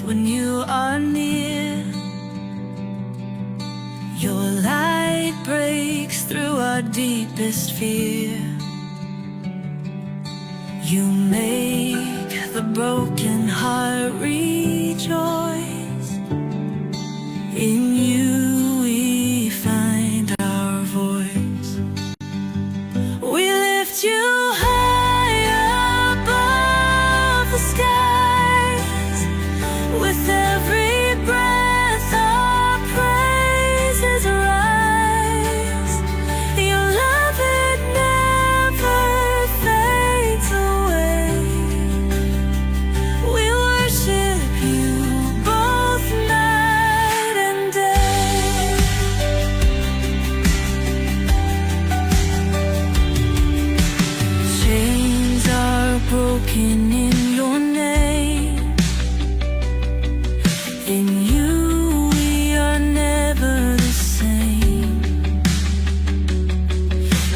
when you are near. Your light breaks through our deepest fear. You make the broken heart rejoice. In you we find our voice. We lift you high above the skies. With every breath our praises rise. Your love, it never fades away. We worship you both night and day. Chains are broken in your name. In you we are never the same.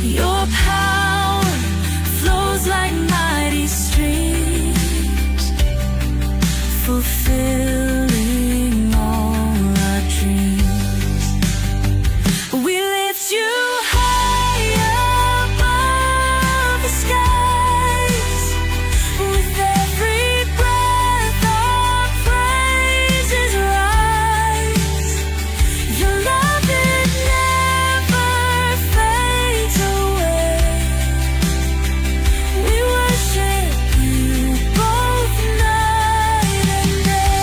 Your power flows like mighty streams, fulfilling all our dreams. We lift you high above the skies. With every breath our praises rise. Your love, it never fades away. We worship you both night and day.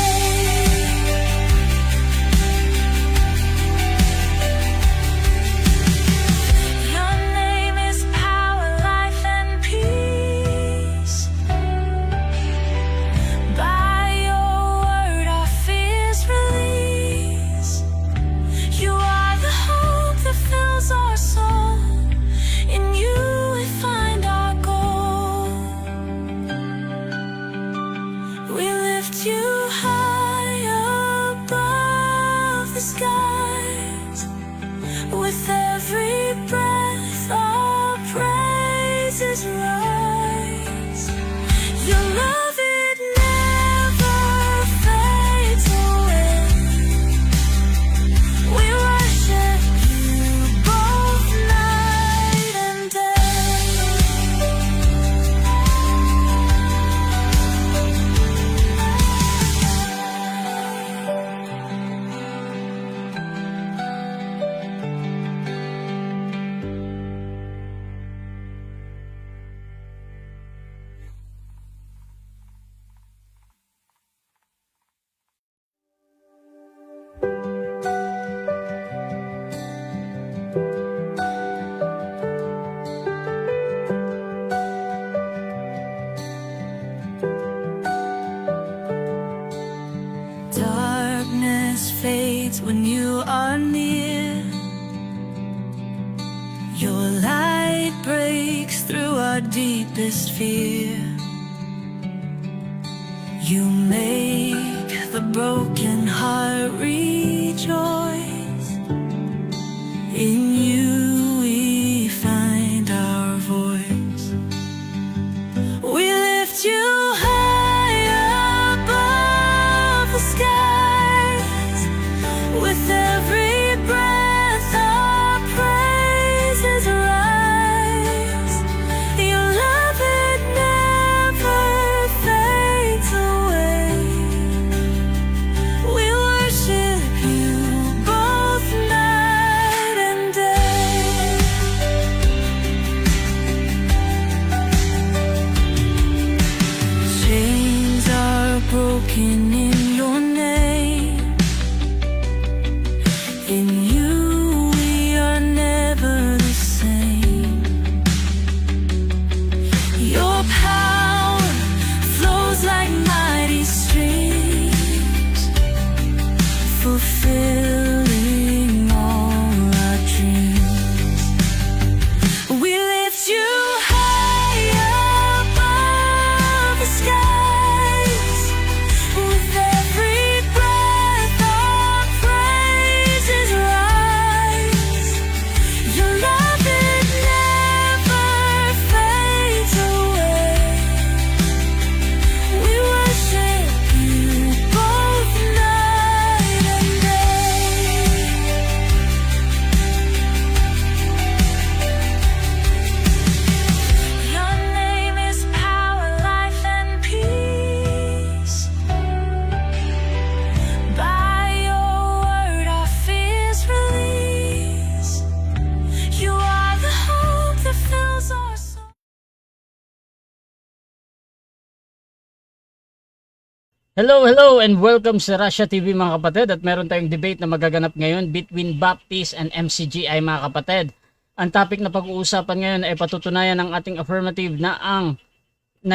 Your name is power, life, and peace. By your word our fears release. You are the hope that fills our soul. In you we find our goal. We lift you high above the skies. With every breath our praises rise. Your love, it never fades away. We worship you both night and day. Darkness fades when you are near. Your light breaks through our deepest fear. You make the broken heart rejoice. In you we find our voice. We lift you high above the skies. With every breath our praises rise. Your love, it never fades away. We worship you both night and day. Hello, and welcome sa Russia TV mga kapatid, at meron tayong debate na magaganap ngayon between Baptist and MCGI mga kapatid. Ang topic na pag-uusapan ngayon ay patutunayan ng ating affirmative na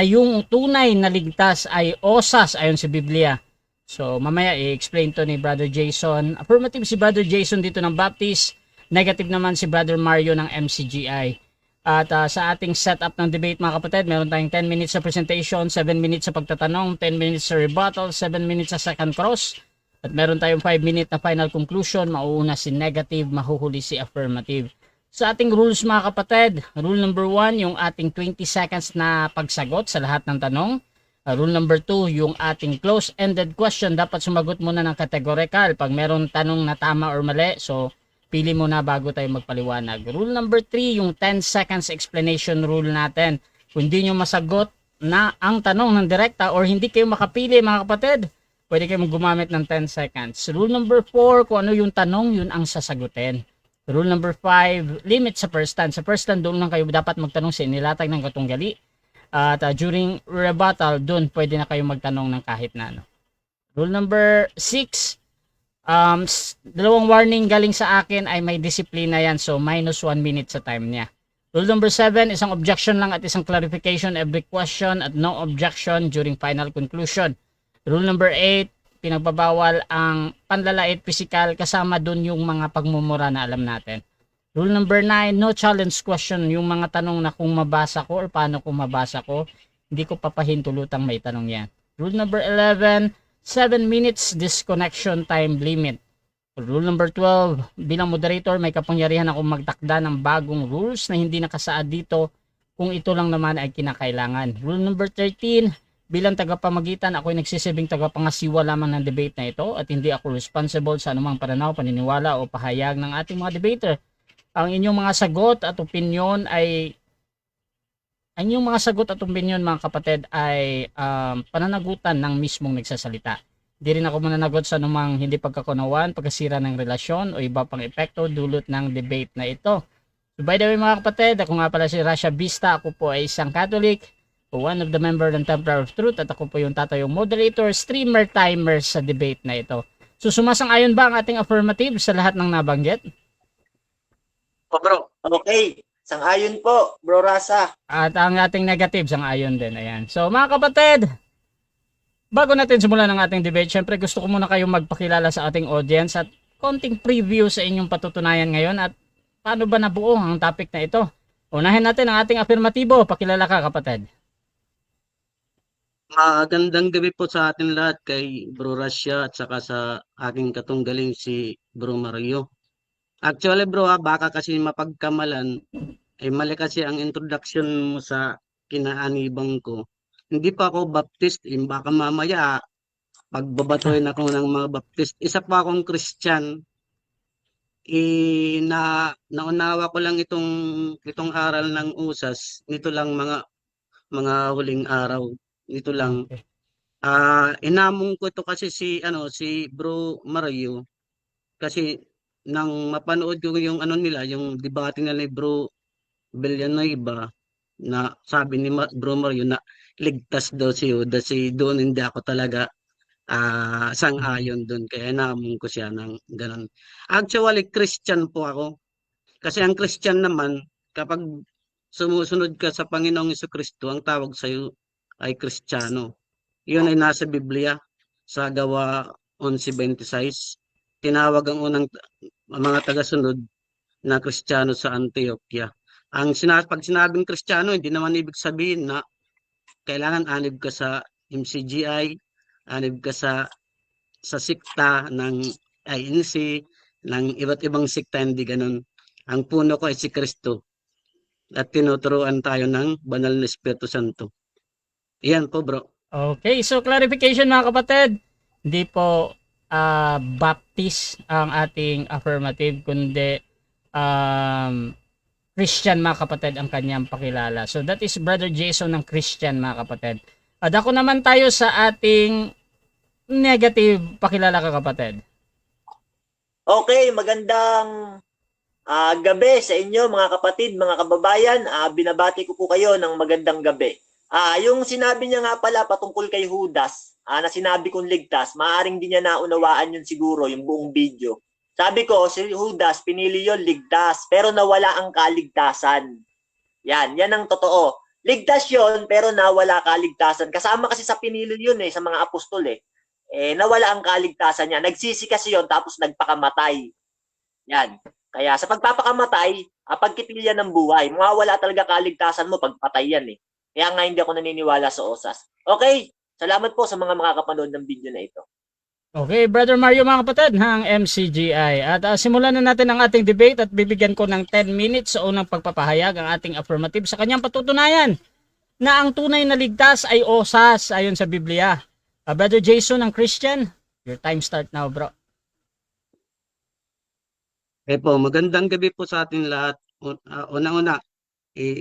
yung tunay na ligtas ay osas ayon sa Biblia. So mamaya i-explain to ni Brother Jason. Affirmative si Brother Jason dito ng Baptist, negative naman si Brother Mario ng MCGI. At sa ating setup ng debate mga kapatid, meron tayong 10 minutes sa presentation, 7 minutes sa pagtatanong, 10 minutes sa rebuttal, 7 minutes sa second cross, at meron tayong 5 minute na final conclusion. Mauuna si negative, mahuhuli si affirmative. Sa ating rules mga kapatid, rule number 1, yung ating 20 seconds na pagsagot sa lahat ng tanong. Rule number 2, yung ating close-ended question, dapat sumagot muna ng categorical pag meron tanong na tama or mali. So pili mo na bago tayo magpaliwanag. Rule number 3, yung 10 seconds explanation rule natin. Kung hindi nyo masagot na ang tanong ng direkta or hindi kayo makapili mga kapatid, pwede kayo gumamit ng 10 seconds. Rule number 4, kung ano yung tanong, yun ang sasagutin. Rule number 5, limit sa first stand. Sa first stand, doon lang kayo dapat magtanong sa inilatag ng katunggali. At during rebuttal, doon pwede na kayo magtanong ng kahit na ano. Rule number 6, dalawang warning galing sa akin ay may disiplina yan, so minus 1 minute sa time niya. Rule number 7, isang objection lang at isang clarification every question at no objection during final conclusion. Rule number 8, pinagbabawal ang panlalait physical, kasama dun yung mga pagmumura na alam natin. Rule number 9, no challenge question, yung mga tanong na kung mabasa ko or paano kung mabasa ko, hindi ko papahintulutang may tanong yan. Rule number 11, 7 minutes disconnection time limit. Rule number 12, bilang moderator may kapangyarihan akong magtakda ng bagong rules na hindi nakasaad dito kung ito lang naman ay kinakailangan. Rule number 13, bilang tagapamagitan ako'y nagsisibing tagapangasiwa lamang ng debate na ito at hindi ako responsible sa anumang pananaw, paniniwala o pahayag ng ating mga debater. Ang inyong mga sagot at opinion mga kapatid ay pananagutan ng mismong nagsasalita. Hindi rin ako mananagot sa anumang hindi pagkakunawaan, pagkasira ng relasyon o iba pang epekto dulot ng debate na ito. So by the way mga kapatid, ako nga pala si Rasha Vista. Ako po ay isang Catholic, one of the member ng Templar of Truth, at ako po yung tatayong moderator, streamer, timer sa debate na ito. So sumasang-ayon ba ang ating affirmative sa lahat ng nabanggit? O bro, okay. Sang-ayon po, bro Rasa. At ang ating negative, sang-ayon din. Ayan. So mga kapatid, bago natin simulan ang ating debate, syempre gusto ko muna kayong magpakilala sa ating audience at konting preview sa inyong patutunayan ngayon at paano ba nabuo ang topic na ito. Unahin natin ang ating afirmatibo. Pakilala ka kapatid. Magandang gabi po sa atin lahat, kay Bro Russia at saka sa aking katunggaling si Bro Mario. Actually bro, baka kasi mapagkamalan, mali kasi ang introduction mo sa kinaanibang ko. Hindi pa ako Baptist, baka mamaya pagbabatuhin ako ng mga Baptist. Isa pa akong Christian. Naunawa ko lang itong aral ng usas, nito lang mga huling araw. Ito lang. Okay. Inamong ko ito kasi si Bro Mario, kasi nang mapanood ko yung yung debate nila ni Bro Villanueva, na sabi ni Bro Mario na ligtas daw si Judas, doon hindi ako talaga sang-ayon doon, kaya inamong ko siya ng ganun. Actually Christian po ako, kasi ang Christian naman, kapag sumusunod ka sa Panginoong Jesucristo, ang tawag sa iyo ay Kristiyano. Iyon ay nasa Biblia sa Gawa 11:26. Tinawag ang unang mga tagasunod na Kristiyano sa Antioquia. Pag sinabing Kristiyano, hindi naman ibig sabihin na kailangan anib ka sa MCGI, anib ka sa sikta ng INC, ng iba't ibang sikta, hindi ganun. Ang puno ko ay si Kristo at tinuturuan tayo ng banal na Espiritu Santo. Iyan po bro. Okay, so clarification mga kapatid, hindi po Baptist ang ating affirmative, kundi Christian mga kapatid ang kanyang pakilala. So that is Brother Jason ng Christian mga kapatid. At ako naman tayo sa ating negative, pakilala ka kapatid. Okay, magandang gabi sa inyo mga kapatid, mga kababayan. Binabati ko po kayo ng magandang gabi. Yung sinabi niya nga pala patungkol kay Judas, na sinabi kong ligtas, maaaring di niya naunawaan yun siguro, yung buong video. Sabi ko, si Judas, pinili yun ligtas, pero nawala ang kaligtasan. Yan ang totoo. Ligtas yun, pero nawala kaligtasan. Kasama kasi sa pinili yun sa mga apostol nawala ang kaligtasan niya. Nagsisi kasi yun, tapos nagpakamatay. Yan. Kaya sa pagpapakamatay, pagkitilyan ng buhay, mawawala talaga kaligtasan mo pag patay yan Kaya nga hindi ako naniniwala sa osas. Okay, salamat po sa mga makakapanood ng video na ito. Okay, Brother Mario mga kapatid ng MCGI. At simulan na natin ang ating debate at bibigyan ko ng 10 minutes sa unang pagpapahayag ang ating affirmative sa kanyang patutunayan na ang tunay na ligtas ay osas ayon sa Biblia. Brother Jason ng Christian, your time start now, bro. Po, magandang gabi po sa ating lahat. Unang-una,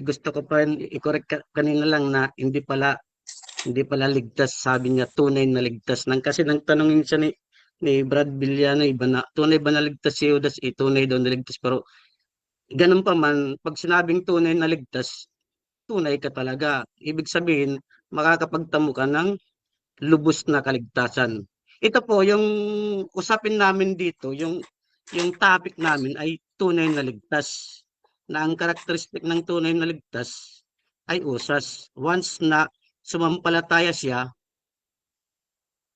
gusto ko pa rin i-correct kanina lang na hindi pala ligtas, sabi niya tunay na ligtas. Kasi nang tanongin siya ni Brad Villano, iba na, tunay ba na ligtas si Judas? Tunay daw na ligtas. Pero ganun pa man, pag sinabing tunay na ligtas, tunay ka talaga. Ibig sabihin, makakapagtamo ka ng lubos na kaligtasan. Ito po, yung usapin namin dito, yung topic namin ay tunay na ligtas. Na ang karakteristik ng tunay na ligtas ay usas. Once na sumampalataya siya,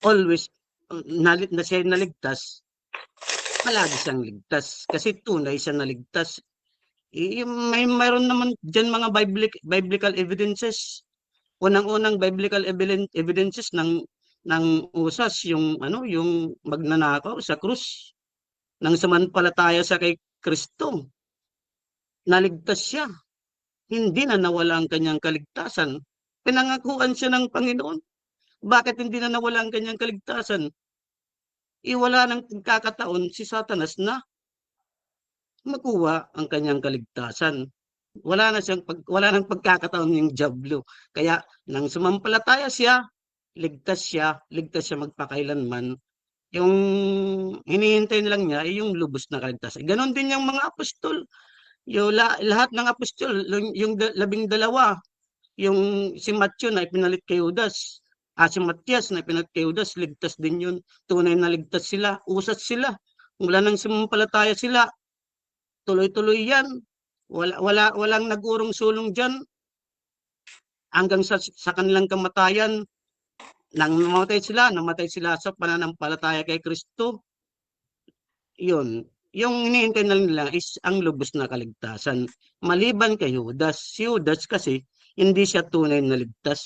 always na siya naligtas, palagi siyang ligtas. Kasi tunay siya naligtas. Mayroon naman dyan mga biblical evidences. Unang-unang biblical evidences ng usas, yung magnanakaw sa krus. Nang sumampalataya sa kay Kristo, naligtas siya. Hindi na nawala ang kanyang kaligtasan. Pinangakuan siya ng Panginoon. Bakit hindi na nawala ang kanyang kaligtasan? Wala ng pagkakataon si Satanas na makuha ang kanyang kaligtasan. Wala nang pagkakataon yung Diablo. Kaya nang sumampalataya siya, ligtas siya magpakailanman. Yung hinihintay nilang niya ay yung lubos na kaligtasan. Ganon din yung mga apostol. Lahat ng apostol, yung 12, yung si Matthew na ipinalit kay Judas, si Matias na ipinalit kay Judas, ligtas din yun. Tunay na ligtas sila, usat sila. Mula nang sumampalataya sila, tuloy-tuloy yan. Walang nag-urong sulong dyan hanggang sa kanilang kamatayan. Nang namatay sila sa pananampalataya kay Kristo. Yun. Yung hinihintay na nila is ang lubos na kaligtasan. Maliban kay Judas. Si Judas kasi hindi siya tunay na ligtas.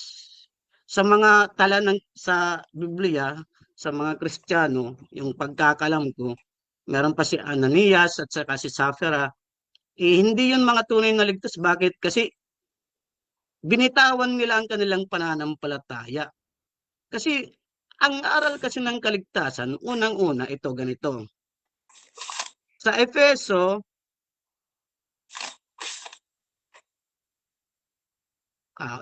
Sa mga tala sa Biblia, sa mga Kristiyano, yung pagkakalam ko, meron pa si Ananias at saka si Sapphira. Hindi yun mga tunay na ligtas. Bakit? Kasi binitawan nila ang kanilang pananampalataya. Kasi ang aral kasi ng kaligtasan, unang-una, ito ganito. Sa Efeso,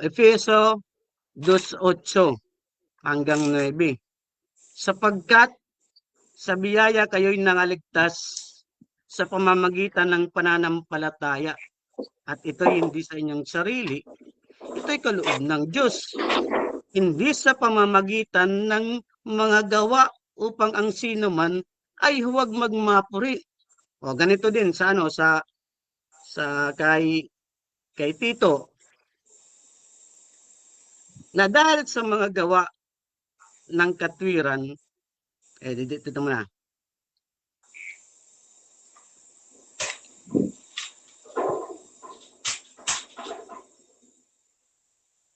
Efeso 2:8 hanggang 9. Sapagkat sa biyaya kayo'y nangaligtas sa pamamagitan ng pananampalataya. At ito'y hindi sa inyong sarili, ito'y kaloob ng Diyos. Hindi sa pamamagitan ng mga gawa upang ang sino man ay huwag magmapuri. Ganito din sa kay Tito. Na dahil sa mga gawa ng katwiran, dito muna.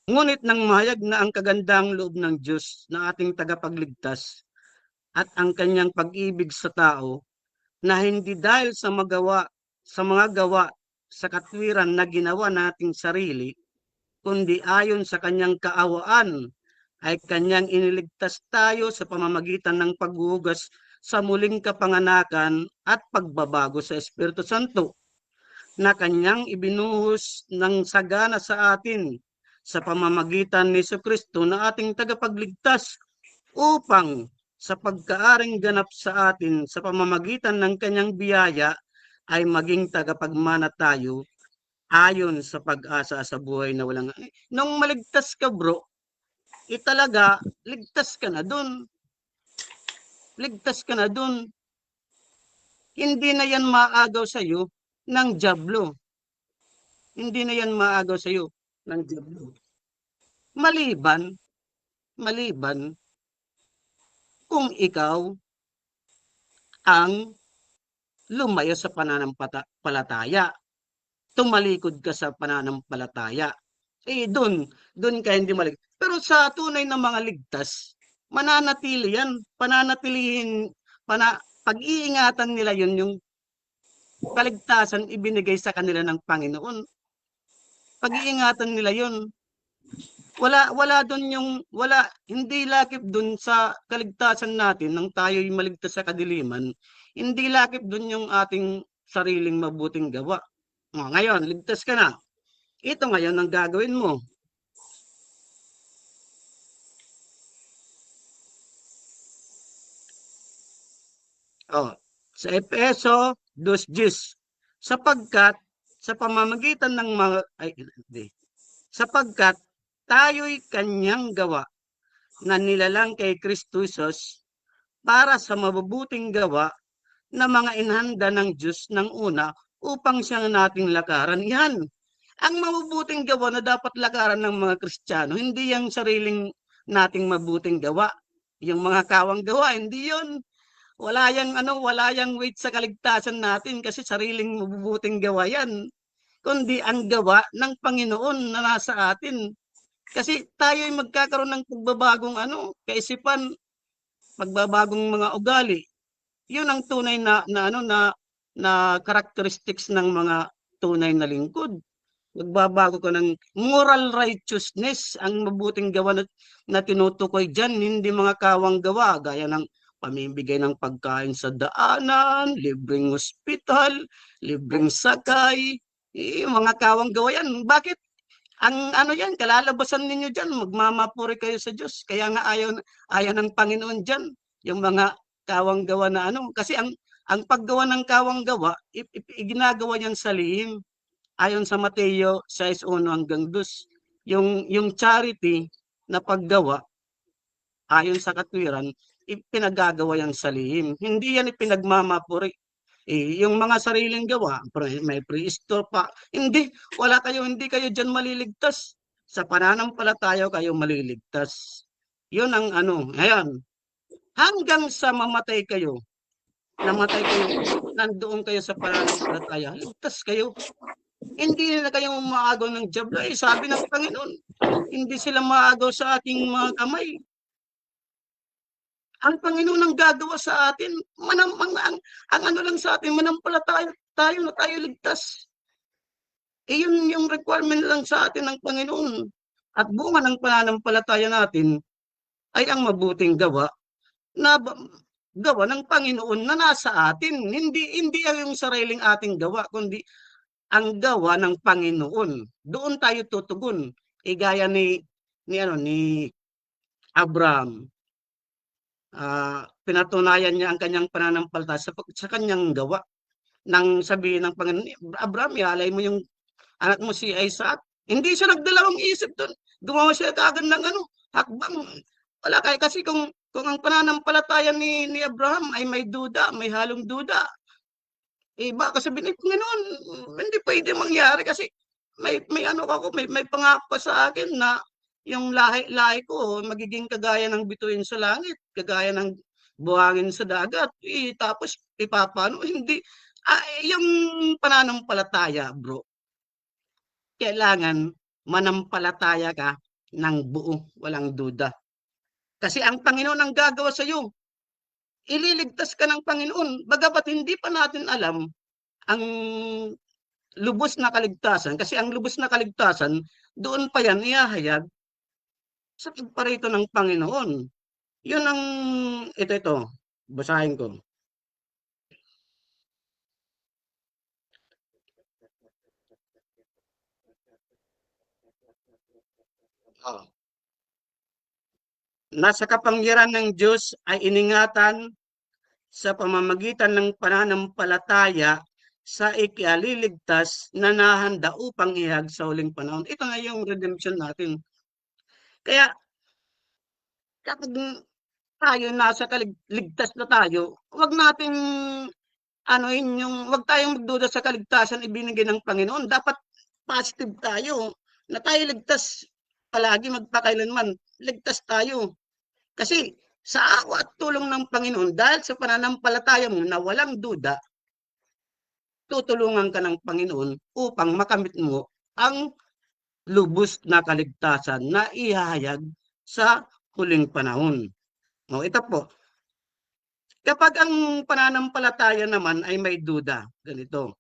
Ngunit nang mahayag na ang kagandang loob ng Diyos na ating tagapagligtas at ang kanyang pag-ibig sa tao na hindi dahil sa mga gawa sa katwiran na ginawa nating sarili, kundi ayon sa kanyang kaawaan ay kanyang iniligtas tayo sa pamamagitan ng paghuhugas sa muling kapanganakan at pagbabago sa Espiritu Santo na kanyang ibinuhos ng sagana sa atin sa pamamagitan ni Jesucristo na ating tagapagligtas upang sa pagkaaring ganap sa atin sa pamamagitan ng kanyang biyaya ay maging tagapagmana tayo ayon sa pag-asa sa buhay na walang nung maligtas ka bro, talaga ligtas ka na dun. Ligtas ka na dun. Hindi na yan maagaw sa iyo ng diablo. Hindi na yan maagaw sa iyo ng diablo. Maliban, maliban kung ikaw ang lumayo sa pananampalataya, tumalikod ka sa pananampalataya. Doon ka hindi maligtas. Pero sa tunay na mga ligtas, mananatili yan. Pag-iingatan nila yun, yung kaligtasan ibinigay sa kanila ng Panginoon. Pag-iingatan nila yun. Hindi lakip dun sa kaligtasan natin nang tayo'y maligtas sa kadiliman. Hindi lakip dun yung ating sariling mabuting gawa. Ngayon, ligtas ka na. Ito ngayon ang gagawin mo. Sa Efeso 2:10, sapagkat sa pamamagitan ng sapagkat tayo'y kanyang gawa na nilalang kay Kristo Jesus para sa mabubuting gawa na mga inhanda ng Diyos ng una upang siyang nating lakaran. Yan. Ang mabubuting gawa na dapat lakaran ng mga Kristiyano, hindi yung sariling nating mabuting gawa. Yung mga kawang gawa, hindi yun. Wala yang weight sa kaligtasan natin kasi sariling mabubuting gawa yan. Kundi ang gawa ng Panginoon na nasa atin. Kasi tayo ay magkakaroon ng pagbabagong kaisipan, pagbabagong mga ugali. Yun ang tunay na characteristics ng mga tunay na lingkod. Magbabago ka ng moral righteousness, ang mabuting gawa na tinutukoy diyan, hindi mga kawang gawa gaya ng pamimigay ng pagkain sa daanan, libreng ospital, libreng sakay, mga kawang gawa yan. Bakit? Ang yan, kalalabasan ninyo dyan, magmamapuri kayo sa Diyos. Kaya nga ayaw ng Panginoon dyan, yung mga kawang gawa na Kasi ang paggawa ng kawang gawa, ginagawa niyan sa lihim. Ayon sa Mateo 6:1-2, yung charity na paggawa, ayon sa katwiran, ipinagagawa yan sa lihim. Hindi yan ipinagmamapuri. Yung mga sariling gawa, may pre-store pa. Hindi kayo dyan maliligtas. Sa pananampalataya kayo maliligtas. Yun ang Ngayon, hanggang sa namatay kayo, nandoon kayo sa pananampalataya, ligtas kayo. Hindi na kayo maagaw ng diablo. Sabi ng Panginoon, hindi sila maagaw sa ating mga kamay. Ang Panginoon ang gagawa sa atin, ang lang sa atin, manampalataya tayo na tayo ligtas. Yun yung requirement lang sa atin ng Panginoon. At bunga ng pananampalataya natin ay ang mabuting gawa na gawa ng Panginoon na nasa atin. Hindi yung sariling ating gawa, kundi ang gawa ng Panginoon. Doon tayo tutugon. Gaya ni Abraham. Pinatunayan niya ang kanyang pananampalataya sa kanyang gawa. Nang sabihin ng Panginoon, Abraham, ialay mo yung anak mo si Isaac. Hindi siya nagdalawang isip doon. Gumawa siya kagad ng hakbang. Wala kasi kung ang pananampalataya ni Abraham ay may duda, may halong duda, baka sabihin ni Panginoon, hindi pwede mangyari kasi may pangako sa akin na yung lahi ko magiging kagaya ng bituin sa langit, kagaya ng buhangin sa dagat. Tapos ipapano? Hindi. Yung pananampalataya, bro, kailangan manampalataya ka ng buo, walang duda. Kasi ang Panginoon ang gagawa sa iyo. Ililigtas ka ng Panginoon. Bagamat hindi pa natin alam ang lubos na kaligtasan. Kasi ang lubos na kaligtasan, doon pa yan ihahayag sa pagparito ng Panginoon. Yun ang, ito, basahin ko. Nasa kapangyarihan ng Diyos ay iningatan sa pamamagitan ng pananampalataya sa ikaliligtas na nahanda upang ihag sa huling panahon. Ito nga yung redemption natin. Kaya kapag tayo nasa ligtas na tayo, wag nating wag tayong magduda sa kaligtasan ibinigay ng Panginoon. Dapat positive tayo na tayo ligtas palagi magpakailanman. Ligtas tayo. Kasi sa awa at tulong ng Panginoon, dahil sa pananampalataya mo na walang duda, tutulungan ka ng Panginoon upang makamit mo ang lubos na kaligtasan na ihahayag sa huling panahon. O, ito po. Kapag ang pananampalataya naman ay may duda, ganito.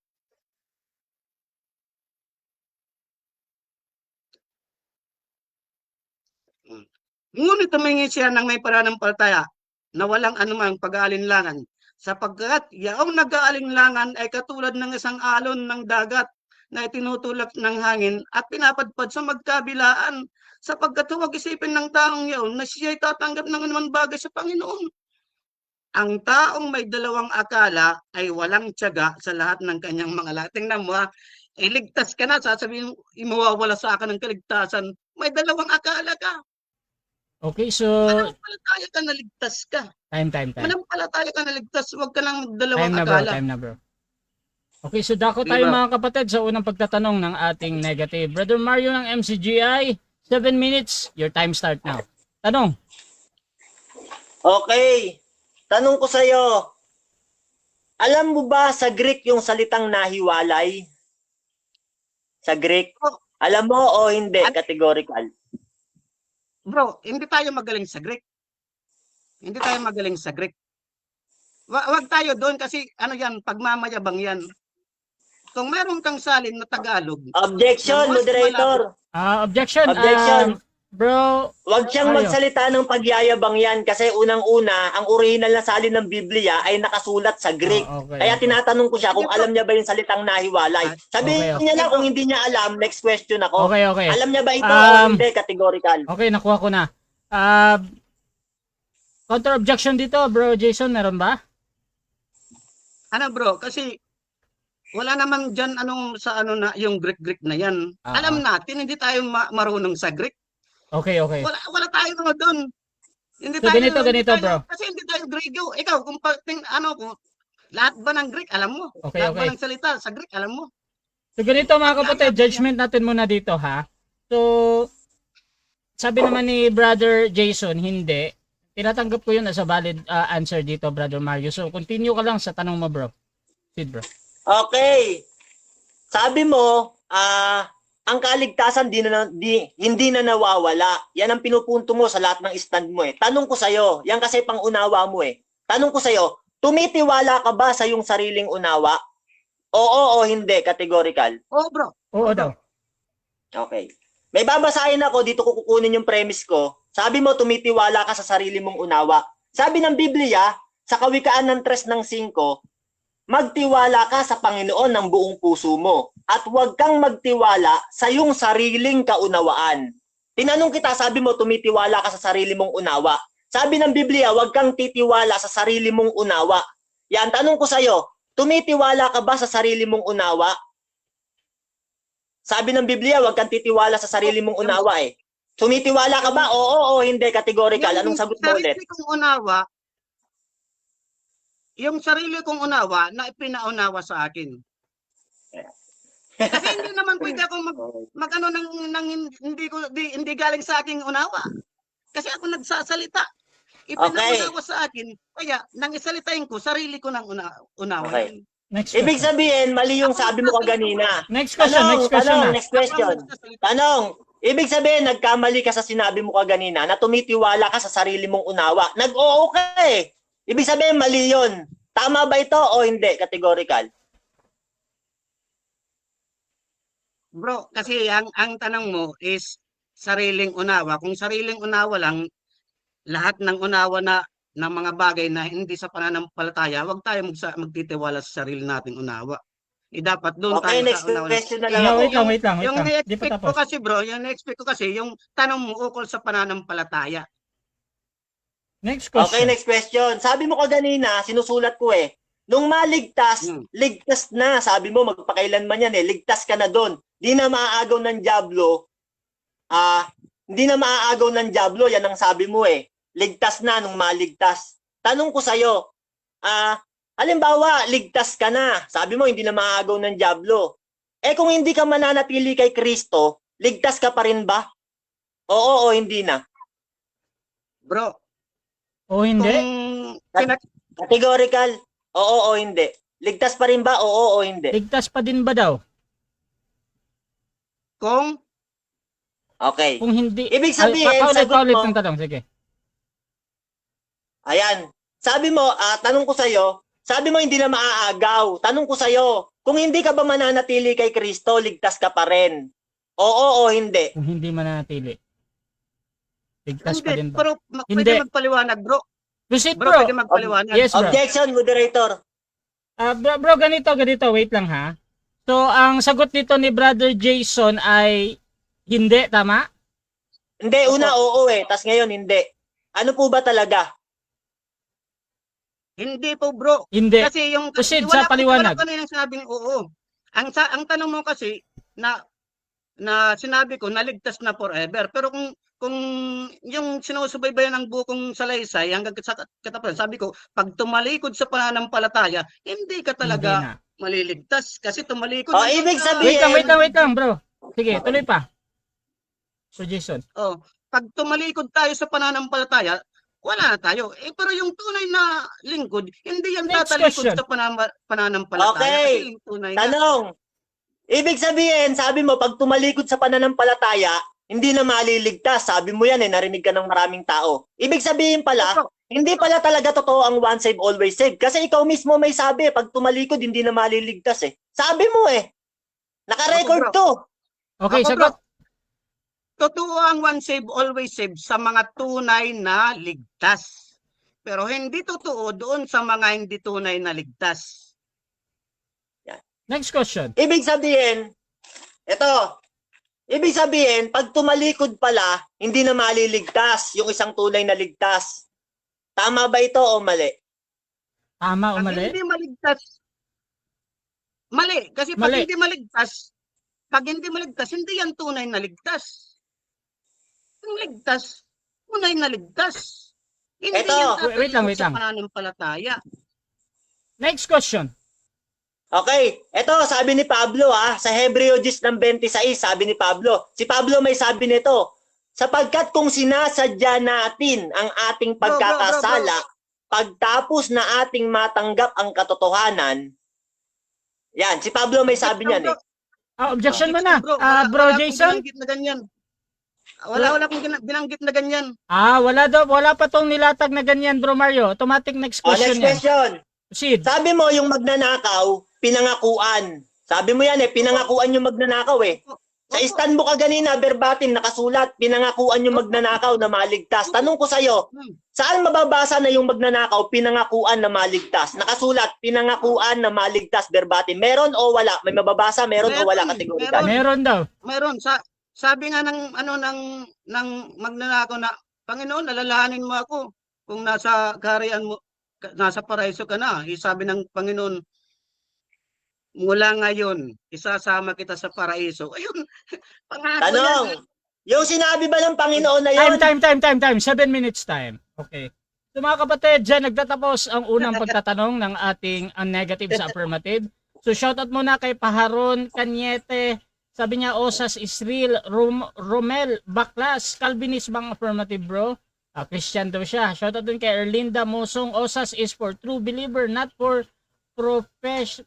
Ngunit tumingin siya ng may pananampalataya na walang anumang pag-aalinlangan, sapagkat yaong nag-aalinlangan ay katulad ng isang alon ng dagat na itinutulak ng hangin at pinapadpad sa magkabilaan, sapagkat huwag isipin ng taong yaon na siya ay tatanggap ng anumang bagay sa Panginoon. Ang taong may dalawang akala ay walang tiyaga sa lahat ng kanyang mga lahat. Tingnan mo iligtas ka na, sasabihin mawawala sa akin ng kaligtasan, may dalawang akala ka. Okay, so Manampalataya ka na ligtas ka. time. Manampalataya ka na ligtas, huwag ka lang dalawang Time na bro, akala. time na bro. Okay, so dako tayo Diba? mga kapatid sa unang pagtatanong ng ating negative. Brother Mario ng MCGI, 7 minutes, your time start now. Tanong. Okay. Tanong ko sa'yo, alam mo ba sa Greek yung salitang nahiwalay? Sa Greek? Alam mo o hindi? Categorical. Bro, hindi tayo magaling sa Greek. Hindi tayo magaling sa Greek. Wag tayo doon kasi yan, pagmamayabang yan. Kung meron kang salin na Tagalog. Objection, moderator. Objection. Objection. Bro, Huwag siyang Mario. magsalita ng pagyayabang yan kasi unang-una, ang original na salin ng Biblia ay nakasulat sa Greek. Okay, Kaya okay. tinatanong ko siya kung alam niya ba yung salitang nahiwalay. Sabihin Okay. niya lang kung hindi niya alam, next question ako. Okay. Alam niya ba ito o hindi? Categorical. Okay, nakuha ko na. Counter objection dito, bro Jason, meron ba? Bro, kasi wala naman dyan na yung Greek na yan. Alam natin, hindi tayo marunong sa Greek. Okay. Wala tayo doon. Hindi So, tayo, ganito, tayo, bro. Kasi hindi tayo Grego. Ikaw, kung lahat ba ng Greek, alam mo? Okay, Lahat ba okay. ng salita sa Greek, alam mo? So ganito mga kapatid, judgment natin muna dito ha. So, sabi naman ni Brother Jason, hindi. Tinatanggap ko yun as a valid answer dito, Brother Mario. So, continue ka lang sa tanong mo, bro. Sid, bro. Okay. Sabi mo, ang kaligtasan hindi na nawawala. Yan ang pinupunto mo sa lahat ng stand mo eh. Tanong ko sa'yo, yan kasi pang-unawa mo eh. Tanong ko sa'yo, tumitiwala ka ba sa iyong sariling unawa? Oo o hindi, categorical. Oo, bro. Oo daw. Okay. May babasahin ako, dito ko kukunin yung premise ko. Sabi mo, tumitiwala ka sa sarili mong unawa. Sabi ng Biblia, sa Kawikaan ng 3:5, magtiwala ka sa Panginoon ng buong puso mo at huwag kang magtiwala sa iyong sariling kaunawaan. Tinanong kita, sabi mo, tumitiwala ka sa sarili mong unawa. Sabi ng Biblia, huwag kang titiwala sa sarili mong unawa. Yan, tanong ko sa'yo, tumitiwala ka ba sa sarili mong unawa? Sabi ng Biblia, huwag kang titiwala sa sarili mong unawa eh. Tumitiwala ka ba? Oo o hindi, categorical. Anong sagot mo ulit? Yung sarili kong unawa na ipinaunawa sa akin. Kasi hindi naman pwede ako hindi galing sa aking unawa. Kasi ako nagsasalita. Ipinaunawa sa akin. Kaya nang isalitain ko, sarili ko ng unawa. Okay. Next Ibig question. sabihin, mali yung sabi mo kanina. Next question na. Next question. Tanong, ibig sabihin, nagkamali ka sa sinabi mo kanina na tumitiwala ka sa sarili mong unawa. Nag-oo ka eh. Ibig sabihin, mali yun. Tama ba ito o hindi? Categorical. Bro, kasi ang tanong mo is sariling unawa. Kung sariling unawa lang, lahat ng unawa ng mga bagay na hindi sa pananampalataya, huwag tayo magtitiwala sa sarili nating unawa. Dapat doon Okay, tayo next sa unawa. question na lang ako. Wait lang. Yung Di pa na-expect tapos. ko kasi bro, yung tanong mo ukol sa pananampalataya. Next question. Okay, next question. Sabi mo kanina, sinusulat ko eh, Nung maligtas, Hmm. ligtas na. Sabi mo, magpakailanman yan eh. Ligtas ka na doon. Di na maaagaw ng Diablo. Hindi na maaagaw ng Diablo. Yan ang sabi mo eh. Ligtas na nung maligtas. Tanong ko sa'yo, halimbawa, ligtas ka na. Sabi mo, hindi na maaagaw ng Diablo. Eh kung hindi ka mananatili kay Kristo, ligtas ka pa rin ba? Oo o hindi na. Bro, O hindi? kung Categorical, oo o hindi. Ligtas pa rin ba? Oo o hindi. Ligtas pa din ba daw? kung Okay. Kung hindi, Ibig sabihin, sagot paulit mo, ng tanong, sige. ayan. Sabi mo, tanong ko sa'yo, sabi mo hindi na maaagaw. Tanong ko sa'yo, kung hindi ka ba mananatili kay Kristo, ligtas ka pa rin. Oo o hindi. Kung hindi mananatili. Ligtas pa hindi, din ba? pero Hindi. pwede magpaliwanag, bro. Proceed, Bro, bro. pwede magpaliwanag. Yes, bro. Objection, moderator. Bro, ganito, wait lang ha. So, ang sagot dito ni Brother Jason ay hindi, tama? Hindi, una oo eh, tas ngayon hindi. Ano po ba talaga? Hindi po, bro. Hindi. Kasi yung Proceed sa paliwanag. Wala kanina sinabing oo. Ang tanong mo kasi na sinabi ko naligtas na forever. Pero kung yung sinusubaybayan ng bukong salaysay hanggang sa katapusan, sabi ko, pag tumalikod sa pananampalataya, hindi ka Hindi talaga na. maliligtas kasi tumalikod. Oh, hanggang ibig sa- sabihin- Wait lang, bro. Sige, tuloy pa. So, Jason. Oh, pag tumalikod tayo sa pananampalataya, wala na tayo. Pero yung tunay na lingkod, hindi yan Next tatalikod question. sa pananampalataya. Okay. Kasi yung tunay na. Tanong. Ibig sabihin, sabi mo, pag tumalikod sa pananampalataya, hindi na maliligtas. Sabi mo yan eh, narinig ka ng maraming tao. Ibig sabihin pala, Opo. hindi pala talaga totoo ang one save, always save. Kasi ikaw mismo may sabi, pag tumalikod, hindi na maliligtas eh. Sabi mo eh. Naka-record Opo, bro. to. Okay, Ako, sagot. bro, totoo ang one save, always save sa mga tunay na ligtas. Pero hindi totoo doon sa mga hindi tunay na ligtas. Next question. Ibig sabihin, ibig sabihin, pag tumalikod pala, hindi na maliligtas yung isang tunay na ligtas. Tama ba ito o mali? Tama o Pag mali? hindi maligtas, mali. Kasi pag Mali. hindi maligtas, hindi yan tunay na ligtas. Yung ligtas, tunay na ligtas. Hindi Eto, yan tatalikod wait lang. sa pananampalataya. Next question. Okay, ito sabi ni Pablo sa Hebreo 10:26 sabi ni Pablo. Si Pablo may sabi nito, sapagkat kung sinasadya natin ang ating pagkakasala, pagtapos na ating matanggap ang katotohanan, yan, si Pablo may sabi niyan eh. Objection mo na. Bro, Bro wala akong Jason? binanggit na ganyan. Wala akong binanggit na ganyan. Wala pa tong nilatag na ganyan, Bro Mario. Automatic next question Next yan. question. Proceed. Sabi mo yung magnanakaw, pinangakuan. Sabi mo yan eh, pinangakuan yung magnanakaw eh. Sa stand mo ka ganina, verbatim, nakasulat, pinangakuan yung magnanakaw na maligtas. Tanong ko sa'yo, saan mababasa na yung magnanakaw, pinangakuan na maligtas? Nakasulat, pinangakuan na maligtas, verbatim. Meron o wala? May mababasa, meron o wala kategorikal? Meron daw. Mayroon sabi nga ng magnanakaw na, Panginoon, alalahanin mo ako kung nasa kaharian mo, nasa paraiso ka na. Sabi ng Panginoon, mula ngayon, isasama kita sa paraiso. Ayun, pangako Tanong, yan. yung sinabi ba ng Panginoon na yun? Time. 7 minutes time. Okay. So mga kapatid, dyan nagtatapos ang unang pagtatanong ng ating negative sa affirmative. So shoutout muna kay Paharon Cañete. Sabi niya, Osas Israel, Romel Baklas, Calvinist bang affirmative bro? Christian daw siya. Shoutout dun kay Erlinda Mosong, Osas is for true believer, not for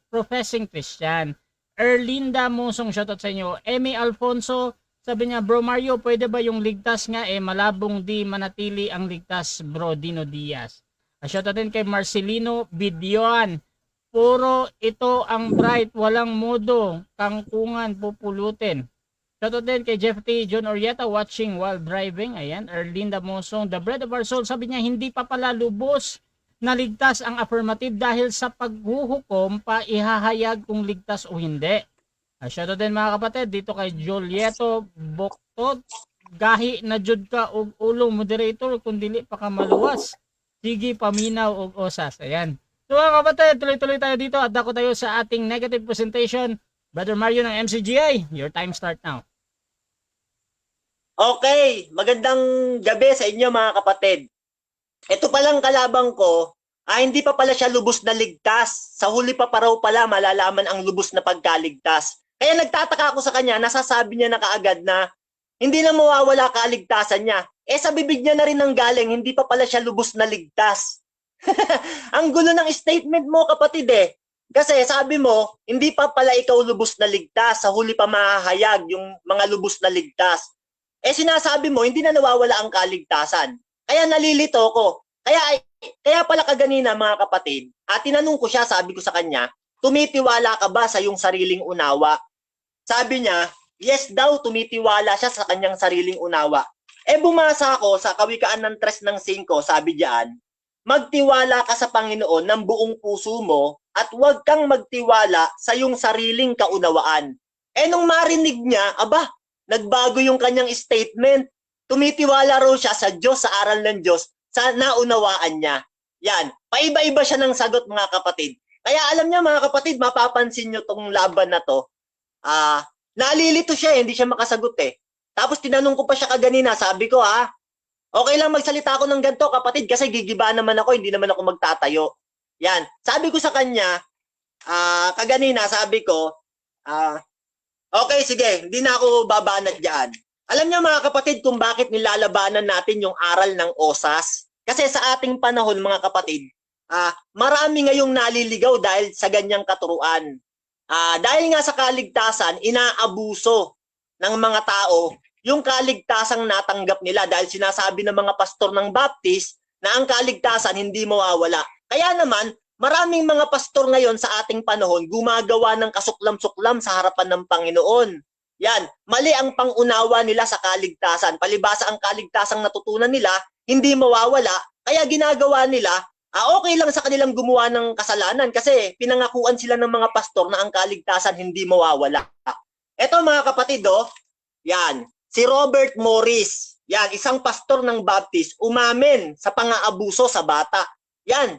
professing Christian. Erlinda Mosong, shoutout sa inyo. Emmy Alfonso, sabi niya, Bro Mario, pwede ba yung ligtas nga malabong di manatili ang ligtas, Bro Dino Diaz. Shoutout din kay Marcelino Bidyoan. Puro ito ang bright, walang modo, kangkungan pupulutin. Shoutout din kay Jeff T. John Orieta watching while driving. Ayan, Erlinda Mosong, the bread of our soul. Sabi niya, hindi pa pala lubos na ligtas ang affirmative dahil sa paghuhukom pa ihahayag kung ligtas o hindi. Shoutout din mga kapatid dito kay Julieto Boktot. Gahi na jud ka og ulo moderator kung dili pa ka maluwas. Sige paminaw og osas. Ayan. So mga kapatid, tuloy-tuloy tayo dito at dako tayo sa ating negative presentation. Brother Mario ng MCGI, your time start now. Okay, magandang gabi sa inyo mga kapatid. Ito palang kalabang ko, hindi pa pala siya lubos na ligtas. Sa huli pa raw pala malalaman ang lubos na pagkaligtas. Kaya nagtataka ako sa kanya, nasasabi niya na kaagad na hindi na mawawala kaligtasan niya. Sa bibig niya na rin ang galing, hindi pa pala siya lubos na ligtas. Ang gulo ng statement mo kapatid eh. Kasi sabi mo, hindi pa pala ikaw lubos na ligtas, sa huli pa mahahayag yung mga lubos na ligtas. Sinasabi mo, hindi na nawawala ang kaligtasan. Kaya nalilito ko. Kaya pala kaganina mga kapatid, tinanong ko siya, sabi ko sa kanya, tumitiwala ka ba sa iyong sariling unawa? Sabi niya, yes daw, tumitiwala siya sa kanyang sariling unawa. Bumasa ako sa Kawikaan ng 3 ng 5, sabi diyan, magtiwala ka sa Panginoon ng buong puso mo at huwag kang magtiwala sa iyong sariling kaunawaan. Nung marinig niya, nagbago yung kanyang statement. Tumitiwala raw siya sa Diyos, sa aral ng Diyos, sa naunawaan niya. Yan, paiba-iba siya ng sagot mga kapatid. Kaya alam niya mga kapatid, mapapansin niyo tong laban na to. Nalilito siya, hindi siya makasagot eh. Tapos tinanong ko pa siya kaganina, sabi ko okay lang magsalita ako ng ganito kapatid kasi gigiba naman ako, hindi naman ako magtatayo. Yan, sabi ko sa kanya, kaganina sabi ko, okay, sige, hindi na ako babanat dyan. Alam niyo mga kapatid kung bakit nilalabanan natin yung aral ng OSAS? Kasi sa ating panahon mga kapatid, marami ngayong naliligaw dahil sa ganyang katuruan. Dahil nga sa kaligtasan, inaabuso ng mga tao yung kaligtasang natanggap nila dahil sinasabi ng mga pastor ng Baptist na ang kaligtasan hindi mawawala. Kaya naman, maraming mga pastor ngayon sa ating panahon gumagawa ng kasuklam-suklam sa harapan ng Panginoon. Yan, mali ang pangunawa nila sa kaligtasan. Palibasa ang kaligtasang natutunan nila, hindi mawawala. Kaya ginagawa nila, okay lang sa kanilang gumawa ng kasalanan kasi pinangakuan sila ng mga pastor na ang kaligtasan hindi mawawala. Ito mga kapatid, yan, si Robert Morris, yan, isang pastor ng Baptist, umamin sa pang-aabuso sa bata. Yan,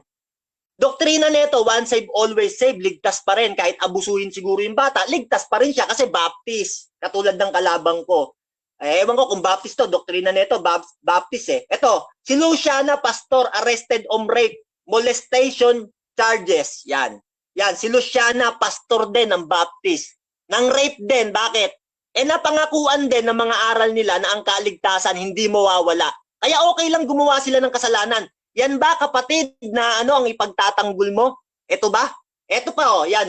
doktrina nito, once saved, always saved, ligtas pa rin. Kahit abusuhin siguro yung bata, ligtas pa rin siya kasi Baptist. Katulad ng kalabang ko. Ewan ko kung Baptist to, doktrina nito, Baptist eh. Ito, si Luciana, pastor, arrested on rape, molestation charges. Yan. Yan, si Luciana, pastor din ng Baptist. Nang rape din, bakit? Napangakuan din ng mga aral nila na ang kaligtasan hindi mawawala. Kaya okay lang gumawa sila ng kasalanan. Yan ba kapatid na ang ipagtatanggol mo? Ito ba? Ito pa yan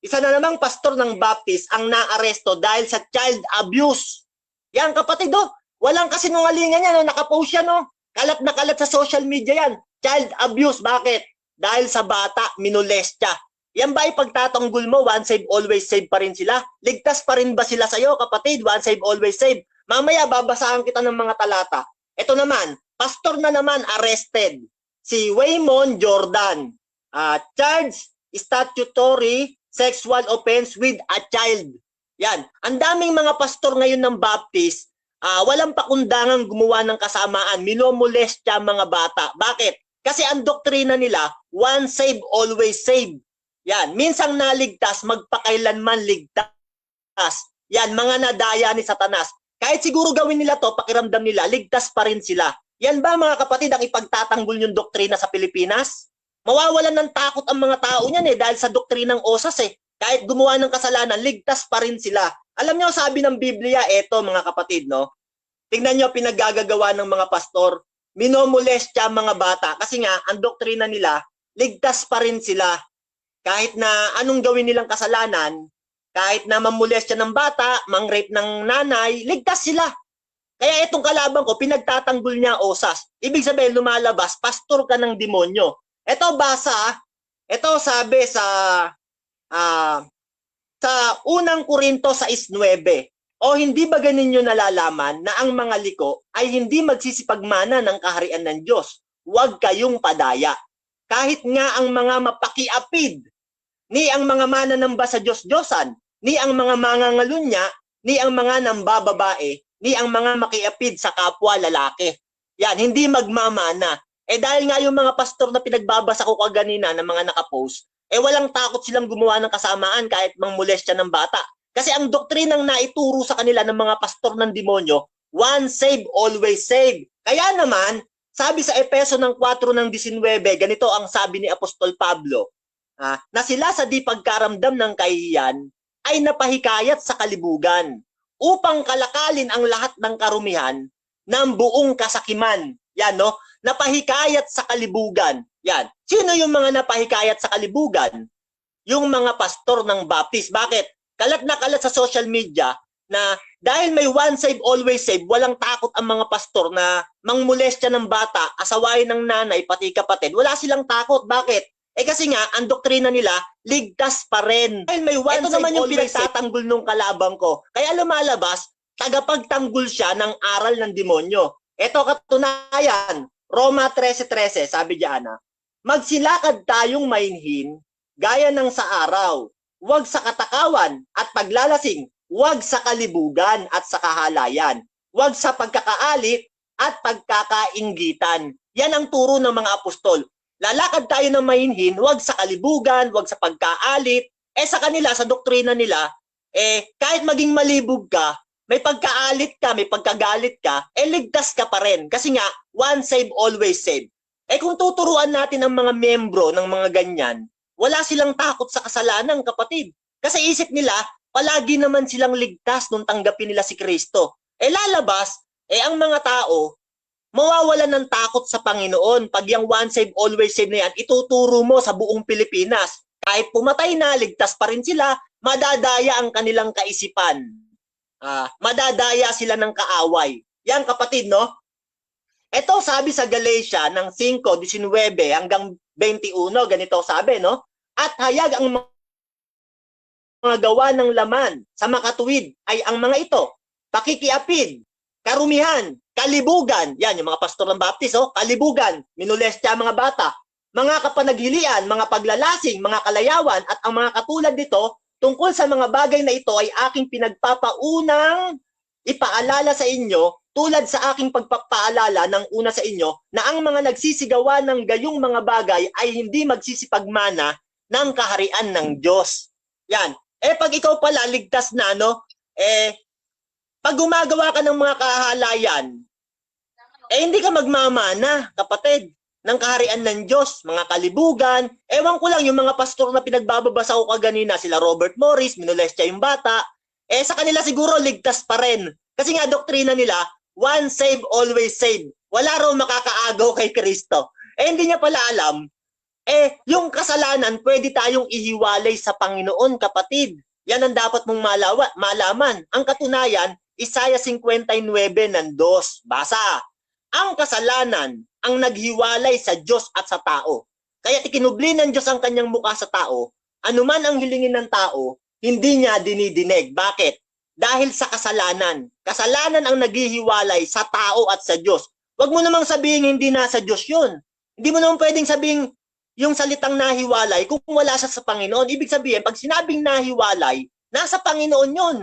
Isa na namang pastor ng Baptist ang naaresto dahil sa child abuse. Yan kapatid walang kasinungalingan yan nakapost yan Kalat na kalat sa social media yan. Child abuse, bakit? Dahil sa bata, minolestya. Yan ba ipagtatanggol mo? Once saved, always saved pa rin sila? Ligtas pa rin ba sila sa'yo kapatid? Once saved, always saved. Mamaya babasahan kita ng mga talata. Ito naman, pastor na naman arrested. Si Waymon Jordan. Charged statutory sexual offense with a child. Yan. Ang daming mga pastor ngayon ng Baptist, walang pakundangang gumawa ng kasamaan. Minomolestya mga bata. Bakit? Kasi ang doktrina nila, once saved, always saved. Yan. Minsang naligtas, magpakailanman ligtas. Yan. Mga nadaya ni Satanas. Kahit siguro gawin nila to, pakiramdam nila, ligtas pa rin sila. Yan ba mga kapatid ang ipagtatanggol yung doktrina sa Pilipinas? Mawawalan ng takot ang mga tao niyan dahil sa doktrinang OSAS Kahit gumawa ng kasalanan, ligtas pa rin sila. Alam niyo sabi ng Biblia, eto mga kapatid Tingnan niyo pinaggagawa ng mga pastor, minomolestya mga bata kasi nga ang doktrina nila, ligtas pa rin sila. Kahit na anong gawin nilang kasalanan, kahit na mamolestya ng bata, mang-rape ng nanay, ligtas sila. Kaya itong kalaban ko, pinagtatanggol niya OSAS. Ibig sabihin, lumalabas, pastor ka ng demonyo. Ito ito sabi sa unang Korinto 6:9. O hindi ba ganin nyo nalalaman na ang mga liko ay hindi magsisipagmana ng kaharian ng Diyos? Huwag kayong padaya. Kahit nga ang mga mapakiapid, ni ang mga mananamba sa Diyos-Diyosan, ni ang mga mangangalunya, ni ang mga nambababae, ni ang mga makiapid sa kapwa lalaki. Yan, hindi magmamana. Eh dahil nga yung mga pastor na pinagbabasa ko kaganina ng mga nakapost, eh walang takot silang gumawa ng kasamaan kahit mangmolestya ng bata. Kasi ang doktrinang naituro sa kanila ng mga pastor ng demonyo, once saved, always saved. Kaya naman, sabi sa Efeso ng 4 ng 19, ganito ang sabi ni Apostol Pablo, na sila sa di pagkaramdam ng kahihiyan ay napahikayat sa kalibugan upang kalakalin ang lahat ng karumihan ng buong kasakiman. Yan, no? Napahikayat sa kalibugan. Yan. Sino yung mga napahikayat sa kalibugan? Yung mga pastor ng Baptist. Bakit? Kalat na kalat sa social media na dahil may once saved, always saved, walang takot ang mga pastor na mangmolestya ng bata, asawain ng nanay, pati kapatid. Wala silang takot. Bakit? Eh kasi nga, ang doktrina nila, ligtas pa rin. Dahil may once saved, naman yung pinagtatanggol nung kalabang ko. Kaya lumalabas, tagapagtanggol siya ng aral ng demonyo. Ito katunayan, Roma 13:13, sabi diyan, magsilakad tayong mainhin gaya ng sa araw, huwag sa katakawan at paglalasing, huwag sa kalibugan at sa kahalayan, huwag sa pagkakaalit at pagkakainggitan. Yan ang turo ng mga apostol. Lalakad tayo ng mainhin, huwag sa kalibugan, huwag sa pagkaalit. Eh sa kanila, sa doktrina nila, kahit maging malibog ka, may pagkaalit ka, may pagkagalit ka, ligtas ka pa rin. Kasi nga, once saved, always saved. Kung tuturuan natin ang mga membro ng mga ganyan, wala silang takot sa kasalanan, kapatid. Kasi isip nila, palagi naman silang ligtas nung tanggapin nila si Kristo. Lalabas, ang mga tao, mawawalan ng takot sa Panginoon. Pag yung once saved, always saved na yan, ituturo mo sa buong Pilipinas. Kahit pumatay na, ligtas pa rin sila, madadaya ang kanilang kaisipan. Madadaya sila ng kaaway. Yan kapatid, no? Ito sabi sa Galatia ng 5:19 hanggang 21, ganito sabi, no? At hayag ang mga gawa ng laman sa makatuwid ay ang mga ito, pakikiapid, karumihan, kalibugan, yan yung mga pastor ng Baptist, kalibugan, minolestya ang mga bata, mga kapanaghilian, mga paglalasing, mga kalayawan, at ang mga katulad nito, tungkol sa mga bagay na ito ay aking pinagpapaunang ipaalala sa inyo, tulad sa aking pagpapaalala ng una sa inyo, na ang mga nagsisigawa ng gayong mga bagay ay hindi magsisipagmana ng kaharian ng Diyos. Yan. Pag ikaw pala ligtas na, no? Pag gumagawa ka ng mga kahalayan, hindi ka magmamana, kapatid, ng kaharian ng Diyos, mga kalibugan. Ewan ko lang, yung mga pastor na pinagbababasa ko kaganina, sila Robert Morris, minolestya yung bata, sa kanila siguro ligtas pa rin. Kasi nga doktrina nila, once saved, always saved. Wala raw makakaagaw kay Kristo. Hindi niya pala alam, yung kasalanan, pwede tayong ihiwalay sa Panginoon, kapatid. Yan ang dapat mong malaman. Ang katunayan, Isaiah 59:2, basa. Ang kasalanan ang naghiwalay sa Diyos at sa tao. Kaya ikinubli ng Diyos ang kanyang mukha sa tao, anuman ang hilingin ng tao, hindi niya dinidinig. Bakit? Dahil sa kasalanan. Kasalanan ang naghihiwalay sa tao at sa Diyos. Huwag mo namang sabihin hindi nasa Diyos yun. Hindi mo naman pwedeng sabihin yung salitang nahiwalay kung wala siya sa Panginoon. Ibig sabihin, pag sinabing nahiwalay, nasa Panginoon yun.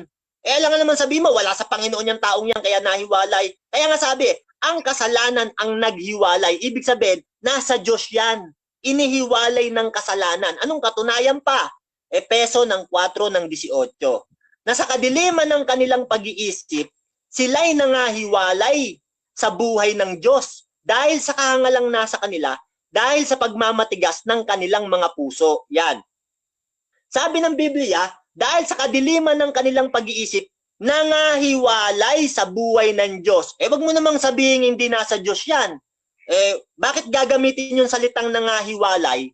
Alam nga naman sabihin mo, wala sa Panginoon yung taong yan, kaya nahiwalay. Kaya nga sabi, ang kasalanan ang naghiwalay. Ibig sabihin, nasa Diyos yan. Inihiwalay ng kasalanan. Anong katunayan pa? Efeso ng 4:18. Na sa kadiliman ng kanilang pag-iisip, sila'y nangahiwalay sa buhay ng Diyos dahil sa kahangalang nasa kanila, dahil sa pagmamatigas ng kanilang mga puso. Yan. Sabi ng Biblia, dahil sa kadiliman ng kanilang pag-iisip, nangahiwalay sa buhay ng Diyos. Wag mo namang sabihin hindi nasa Diyos yan. Bakit gagamitin yung salitang nangahiwalay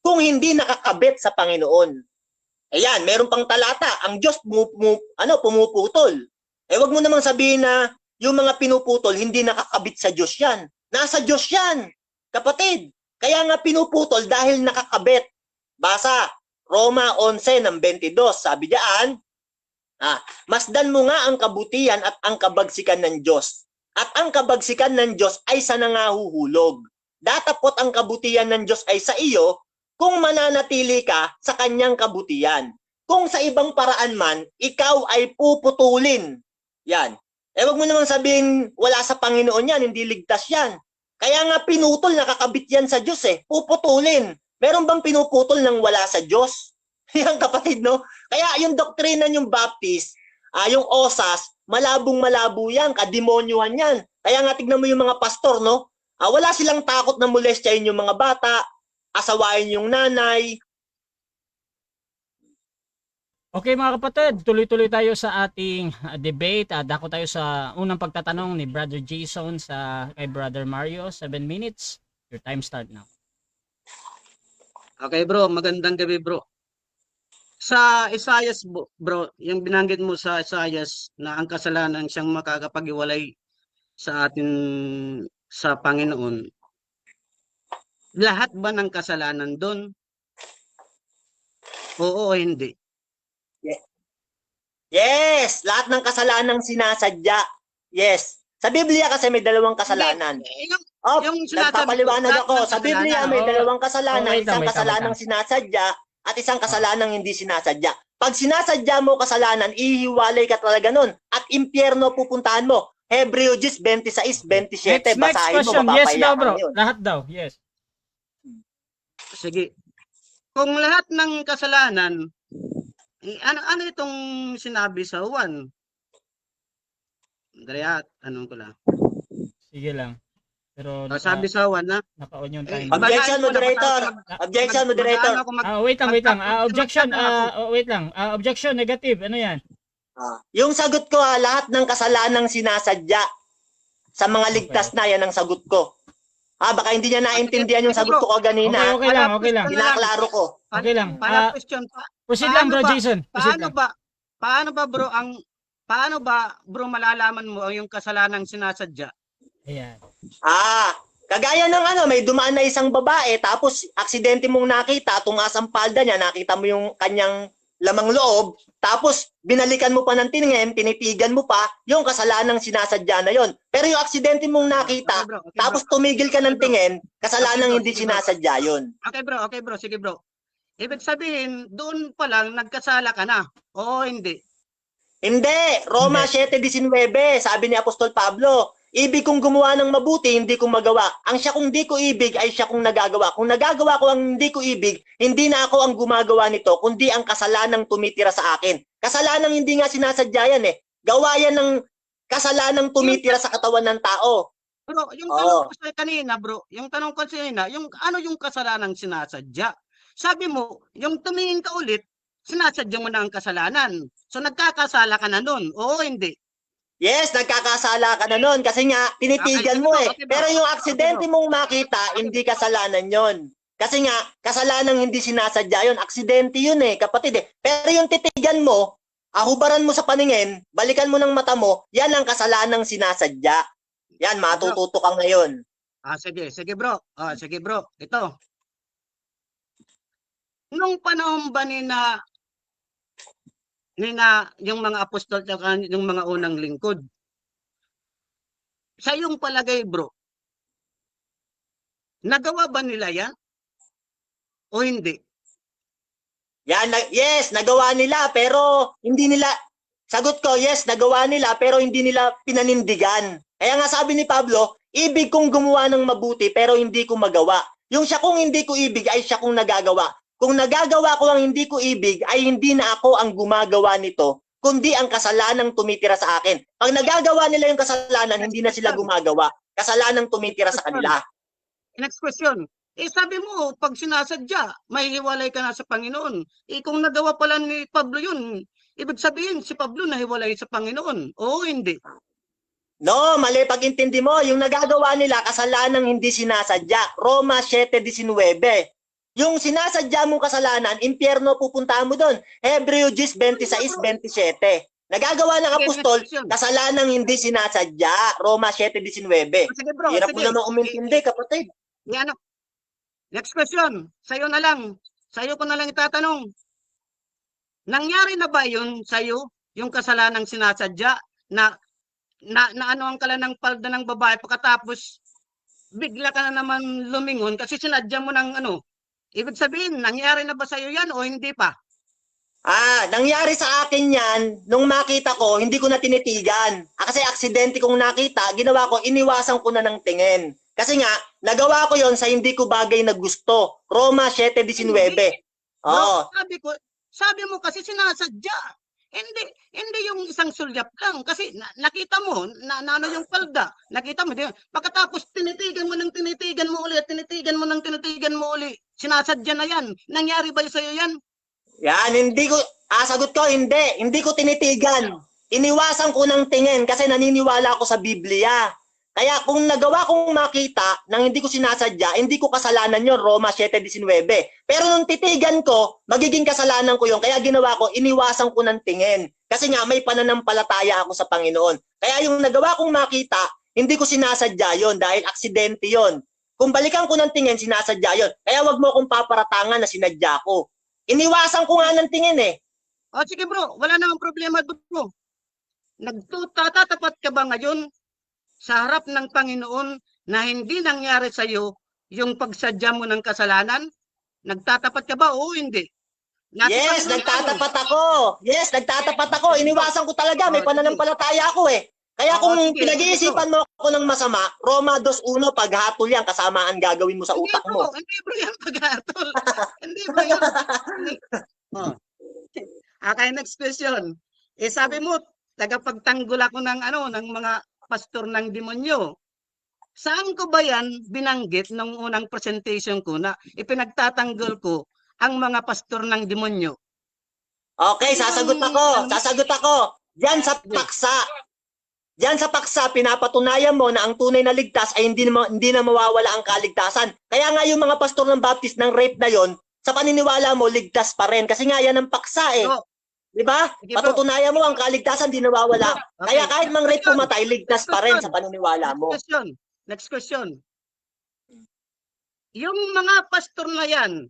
kung hindi nakakabit sa Panginoon? Ayan, meron pang talata, ang Diyos pumuputol. Wag mo namang sabihin na yung mga pinuputol hindi nakakabit sa Diyos yan. Nasa Diyos yan, kapatid. Kaya nga pinuputol dahil nakakabit. Basa, Roma 11:22, sabi diyan, masdan mo nga ang kabutihan at ang kabagsikan ng Diyos. At ang kabagsikan ng Diyos ay sa nangahuhulog. Datapot ang kabutihan ng Diyos ay sa iyo kung mananatili ka sa kanyang kabutihan. Kung sa ibang paraan man, ikaw ay puputulin. Yan. Wag mo naman sabihin wala sa Panginoon yan, hindi ligtas yan. Kaya nga pinutol, nakakabit yan sa Diyos eh. Puputulin. Meron bang pinuputol nang wala sa Diyos? Yan kapatid, no? Kaya yung doktrina yung Baptist, yung OSAS, malabong-malabo yan, kademonyuhan yan. Kaya nga tignan mo yung mga pastor, no? Wala silang takot na molestyahin yung mga bata, asawain yung nanay. Okay mga kapatid, tuloy-tuloy tayo sa ating debate. Dako tayo sa unang pagtatanong ni Brother Jason kay Brother Mario. 7 minutes. Your time start now. Okay bro, magandang gabi bro. Sa Isaias bro, yung binanggit mo sa Isaias na ang kasalanan siyang makakapag-iwalay sa atin sa Panginoon. Lahat ba ng kasalanan doon? Oo o hindi? Yes, lahat ng kasalanang sinasadya. Yes. Sa Biblia kasi may dalawang kasalanan. Yung Nagpapaliwanag ako. Sa Biblia may dalawang kasalanan. Wait lang, Isang kasalanang sinasadya at isang kasalanang hindi sinasadya. Pag sinasadya mo kasalanan, ihiwalay ka talaga nun. At impyerno pupuntahan mo. Hebreo 10:26-27. Next Basahin question. mo, Yes daw mapapayakan bro. yun. Lahat daw. Yes. Sige. Kung lahat ng kasalanan, ano itong sinabi sa Juan? Andrea, tanong ko lang. Sige lang. Pero Sabi sa Juan na naka-on yung time. Objection, moderator. Objection, moderator. Wait lang. Objection. Wait lang. Objection, negative. Ano yan? Yung sagot ko, lahat ng kasalanang sinasadya sa mga ligtas na, yan ang sagot ko. Baka hindi niya naintindihan yung sagot ko kanina. Okay lang. Pinaklaro ko. Okay lang. Para question pa. Proceed lang bro Jason. Paano ba bro malalaman mo yung kasalanang sinasadya? Ayan. Kagaya ng may dumaan na isang babae, tapos aksidente mong nakita, tumaas ang palda niya, nakita mo yung kanyang lamang loob, tapos binalikan mo pa ng tingin, tinitigan mo pa, yung kasalanang sinasadya na yon. Pero yung aksidente mong nakita, Okay, tapos tumigil ka ng tingin, kasalanang hindi sinasadya yon. Okay bro, sige bro. Ibig sabihin, doon pa lang nagkasala ka na. Oo, hindi. Hindi, Roma 7:19, sabi ni Apostol Pablo, ibig kong gumawa ng mabuti, hindi kong magawa. Ang siya kong di ko ibig ay siya kong nagagawa. Kung nagagawa ko ang hindi ko ibig, hindi na ako ang gumagawa nito, kundi ang kasalanang tumitira sa akin. Kasalanang hindi nga sinasadya yan eh. Gawa yan ng kasalanang tumitira sa katawan ng tao. Bro, yung tanong ko sa'yo kanina, bro, yung ano yung kasalanang sinasadya? Sabi mo, yung tumingin ka ulit, sinasadya mo na ang kasalanan. So nagkakasala ka na nun. Oo, hindi. Yes, nagkakasala ka na nun kasi nga tinitigan mo eh. Pero yung aksidente mong makita, hindi kasalanan yon. Kasi nga, kasalanang hindi sinasadya yon. Aksidente yun eh, kapatid eh. Pero yung titigan mo, hubaran mo sa paningin, balikan mo ng mata mo, yan ang kasalanang sinasadya. Yan, matututo ka ngayon. Sige bro. Sige bro. Ito. Nung panahon ba ni na yung mga apostol at yung mga unang lingkod, sa iyong palagay bro, nagawa ba nila yan? O hindi? Yan, yes, nagawa nila pero hindi nila, sagot ko, yes, nagawa nila pero hindi nila pinanindigan. Kaya nga sabi ni Pablo, ibig kong gumawa ng mabuti pero hindi ko magawa. Yung siya kong hindi ko ibig ay siya kong nagagawa. Kung nagagawa ko ang hindi ko ibig, ay hindi na ako ang gumagawa nito, kundi ang kasalanang tumitira sa akin. Pag nagagawa nila yung kasalanan, hindi na sila gumagawa. Kasalanang tumitira sa kanila. Next question. Sabi mo, pag sinasadya, may hiwalay ka na sa Panginoon. Kung nagawa pala ni Pablo yun, ibig sabihin si Pablo nahiwalay sa Panginoon. Oo, hindi. No, mali pag-intindi mo. Yung nagagawa nila, kasalanang hindi sinasadya. Roma 7:19. Yung sinasadya mong kasalanan, impyerno pupuntahan mo doon. Hebreo 10:26-27. Nagagawa ng apostol, kasalanang hindi sinasadya. Roma 7:19. Sige bro, Hirap mo naman umintindi, kapatid. Yan. Next question. Sa'yo na lang. Sa'yo ko na lang itatanong. Nangyari na ba yun sa'yo, yung kasalanang sinasadya, na ano ang kala ng palda ng babae pagkatapos bigla ka na naman lumingon kasi sinadya mo ng ibig sabihin, nangyari na ba sa'yo yan o hindi pa? Nangyari sa akin yan, nung makita ko, hindi ko na tinitigan. Kasi aksidente kong nakita, ginawa ko, iniwasan ko na ng tingin. Kasi nga, nagawa ko yon sa hindi ko bagay na gusto. Roma 7:19. Oo. Bro, sabi mo kasi sinasadya. Hindi yung isang sulyap lang. Kasi nakita mo, ano yung palda. Nakita mo, di ba? Pagkatapos tinitigan mo ng tinitigan mo uli at tinitigan mo ng tinitigan mo uli. Sinasadya na yan. Nangyari ba sa'yo yan? Yan, sagot ko, hindi. Hindi ko tinitigan. Iniwasan ko ng tingin kasi naniniwala ako sa Biblia. Kaya kung nagawa kong makita nang hindi ko sinasadya, hindi ko kasalanan yon, Roma 7:19. Pero nung titigan ko, magiging kasalanan ko yon. Kaya ginawa ko, iniwasan ko ng tingin. Kasi nga may pananampalataya ako sa Panginoon. Kaya yung nagawa kong makita, hindi ko sinasadya yon dahil aksidente yon. Kung balikan ko ng tingin, sinasadya yon. Kaya wag mo akong paparatangan na sinadya ko. Iniwasan ko nga ng tingin eh. O sige bro, wala namang problema bro. Nagtatapat ka ba ngayon sa harap ng Panginoon na hindi nangyari sa iyo yung pagsadya mo ng kasalanan? Nagtatapat ka ba o hindi? Yes, nagtatapat ako. Yes, nagtatapat ako. Iniwasan ko talaga. May pananampalataya ako eh. Kaya kung pinag-iisipan mo ako ng masama, Roma 2:1, paghatol yan, kasama ang gagawin mo sa utak mo. Hindi bro yan paghatol. Hindi bro yan. Okay, next question. Sabi mo, tagapagtanggol ako ng mga pastor ng demonyo. Saan ko ba yan binanggit nung unang presentation ko na ipinagtatanggol ko ang mga pastor ng demonyo? Okay, sasagot ako. Diyan sa paksa. Diyan sa paksa, pinapatunayan mo na ang tunay na ligtas ay hindi na mawawala ang kaligtasan. Kaya nga yung mga pastor ng Baptist ng rape na yon, sa paniniwala mo, ligtas pa rin. Kasi nga yan ang paksa eh. So, di ba? Patutunayan mo ang kaligtasan, di nawawala. Okay. Kaya kahit mang rape pumatay, ligtas pa rin sa paniniwala mo. Next question. Yung mga pastor na yan,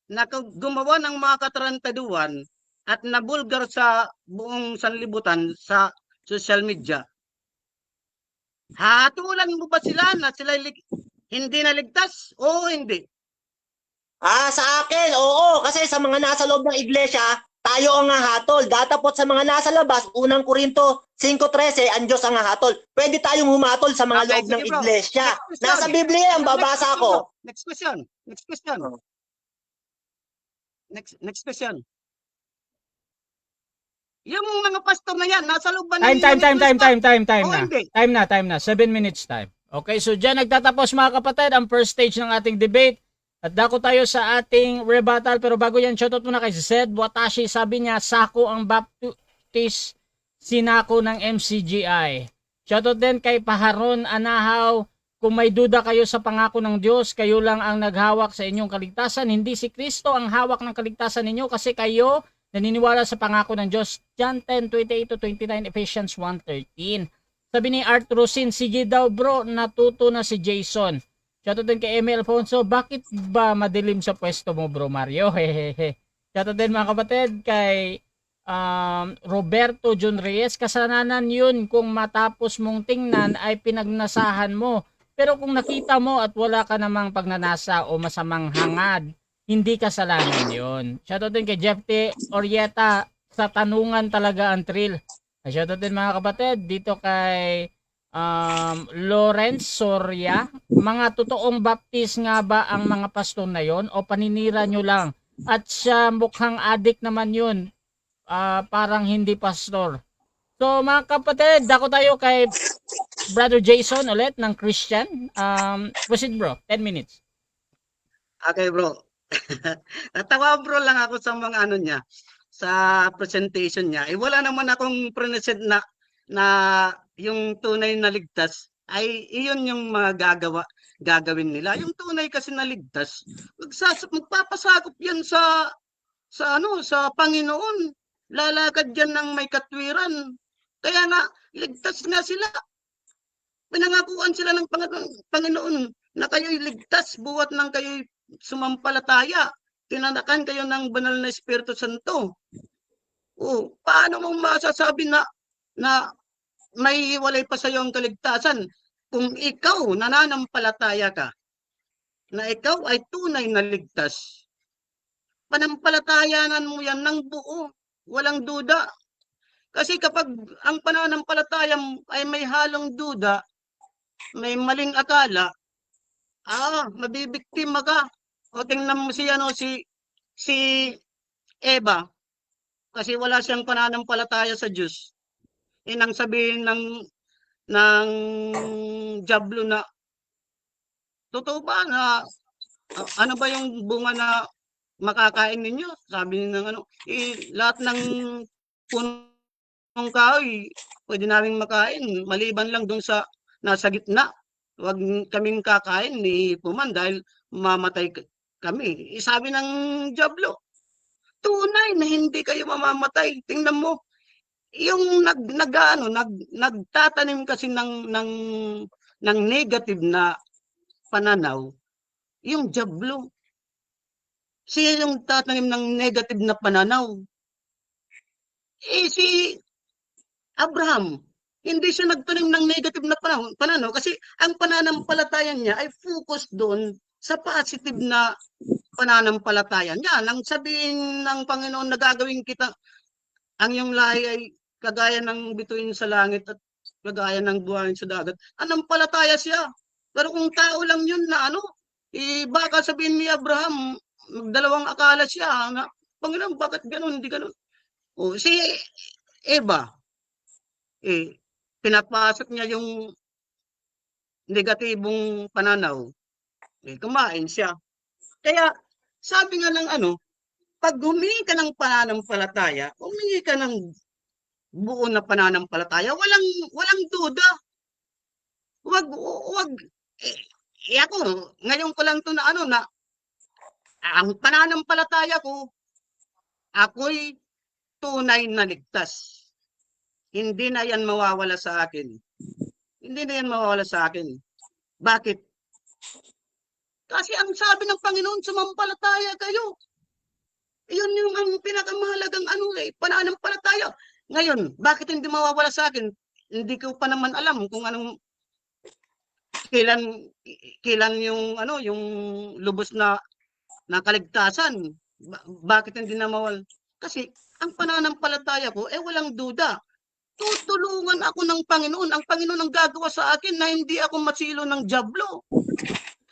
na gumawa ng mga katarantaduan at nabulgar sa buong sanlibutan sa social media, hatulan mo ba sila na sila hindi naligtas o hindi? Sa akin, oo. Kasi sa mga nasa loob ng iglesia, tayo ang hahatol. Datapot sa mga nasa labas, unang Korinto 5:13, ang Diyos ang hahatol. Pwede tayong humatol sa mga loob ng iglesia. Nasa Biblia ang babasa ko. Next question. Next question. Yung mga pastor na yan, nasa loob ba ng Time na? Time na. 7 minutes time. Okay, so dyan nagtatapos mga kapatid ang first stage ng ating debate. At dako tayo sa ating rebuttal. Pero bago yan, shoutout muna kay Zed Watashi. Sabi niya, sako ang Baptist, sinako ng MCGI. Shoutout din kay Paharon Anahaw. Kung may duda kayo sa pangako ng Diyos, kayo lang ang naghawak sa inyong kaligtasan. Hindi si Kristo ang hawak ng kaligtasan ninyo kasi kayo naniniwala sa pangako ng Diyos. John 10:28-29, Ephesians 1:13. Sabi ni Art Rosin, sige daw bro, natuto na si Jason. Shoutout din kay Emil Alfonso, bakit ba madilim sa pwesto mo bro Mario? Hehehe. Shoutout din mga kapatid kay Roberto John Reyes, kasalanan yun kung matapos mong tingnan ay pinagnasahan mo. Pero kung nakita mo at wala ka namang pagnanasa o masamang hangad, hindi kasalanan yun. Shoutout din kay Jeff T. Orieta, sa tanungan talaga ang thrill. Shoutout din mga kapatid dito kay Lawrence Soria. Mga totoong baptist nga ba ang mga pastor na yon o paninira nyo lang? At siya mukhang adik naman yun. Parang hindi pastor. So mga kapatid, dako tayo kay Brother Jason ulit ng Christian. Proceed bro, 10 minutes. Okay bro. Natawa bro lang ako sa mga niya, sa presentation niya. Wala naman akong present na yung tunay na ligtas ay iyon yung mga gagawin nila. Yung tunay kasi na ligtas, magpapasakop yan sa Panginoon. Lalakad yan ng may katwiran. Kaya nga, ligtas nga sila. Pinangakuan sila ng Panginoon na kayo'y ligtas buhat ng kayo'y sumampalataya. Tinanakan kayo ng banal na Espiritu Santo. Paano mo masasabi na may walay pa sa iyo ang kaligtasan kung ikaw nananampalataya ka na ikaw ay tunay na ligtas? Panampalatayanan mo yan ng buo, walang duda. Kasi kapag ang pananampalataya ay may halong duda, may maling akala, mabibiktima ka. O tingnan mo si si Eva, kasi wala siyang pananampalataya sa Diyos. Nang sabihin ng Diablo na, totoo ba na ano ba yung bunga na makakain ninyo? Sabi ng ano, lahat ng punong kahoy pwede naming makain maliban lang dun sa nasa gitna. Huwag kaming kakain ni Puman dahil mamatay kami. Sabi ng Diablo, tunay na hindi kayo mamamatay. Tingnan mo, yung nagtatanim kasi ng negative na pananaw, yung Diablo. Siya yung tatanim ng negative na pananaw. Si Abraham, hindi siya nagtanim ng negative na pananaw kasi ang pananampalataya niya ay focus doon sa positive na pananampalataya niya. Nang sabihin ng Panginoon na gagawin kita, ang iyong lahi ay kagaya ng bituin sa langit at kagaya ng buhayin sa dagat, anampalataya siya. Pero kung tao lang yun na baka sabihin ni Abraham, magdalawang akala siya na, Panginoon, bakit ganun, hindi ganun. O, si Eva, pinapasok niya yung negatibong pananaw, kumain siya. Kaya, sabi nga ng pag humingi ka ng pananampalataya, humingi ka ng buo na pananampalataya, walang duda. Wag ako, ngayon ko lang to na ang pananampalataya ko, ako'y tunay na ligtas. Hindi na yan mawawala sa akin. Hindi na yan mawawala sa akin. Bakit? Kasi ang sabi ng Panginoon, sumampalataya kayo. Iyon yung ang pinakamahalagang pananampalataya. Ngayon, bakit hindi mawawala sa akin? Hindi ko pa naman alam kung anong kailan yung yung lubos na kaligtasan. Bakit hindi na mawala? Kasi ang pananampalataya ko walang duda. Tutulungan ako ng Panginoon. Ang Panginoon ang gagawa sa akin na hindi ako masilo ng Diablo.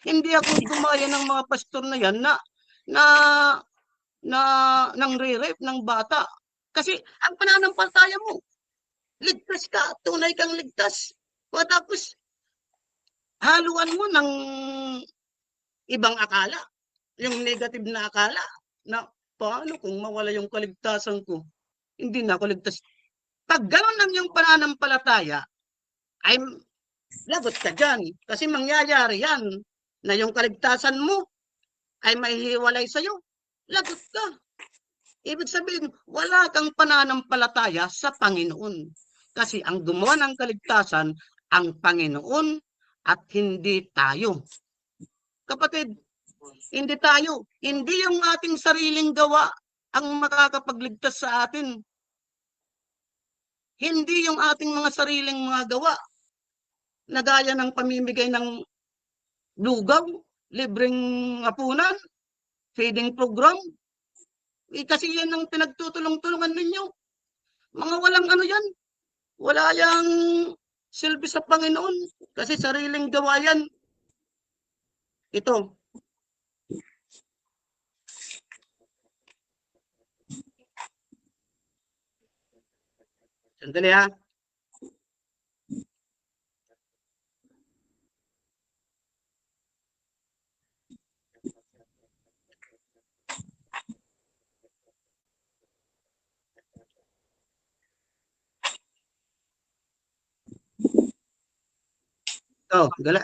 Hindi ako gumaya ng mga pastor na yan na nang re-rape ng bata. Kasi ang pananampalataya mo, ligtas ka, tunay kang ligtas. O tapos, haluan mo ng ibang akala, yung negative na akala, na paano kung mawala yung kaligtasan ko? Hindi na ako ligtas. Pag gano'n lang yung pananampalataya, ay lagot ka dyan. Kasi mangyayari yan na yung kaligtasan mo ay mahihiwalay sa'yo. Lagot ka. Ibig sabihin, wala kang pananampalataya sa Panginoon. Kasi ang gumawa ng kaligtasan, ang Panginoon at hindi tayo. Kapatid, hindi tayo. Hindi yung ating sariling gawa ang makakapagligtas sa atin. Hindi yung ating mga sariling mga gawa na gaya ng pamimigay ng lugaw, libreng hapunan, feeding program. Kasi yan ang pinagtutulong-tulungan ninyo. Mga walang yan. Wala yang silbi sa Panginoon kasi sariling gawa yan. Ito. Sandali ha.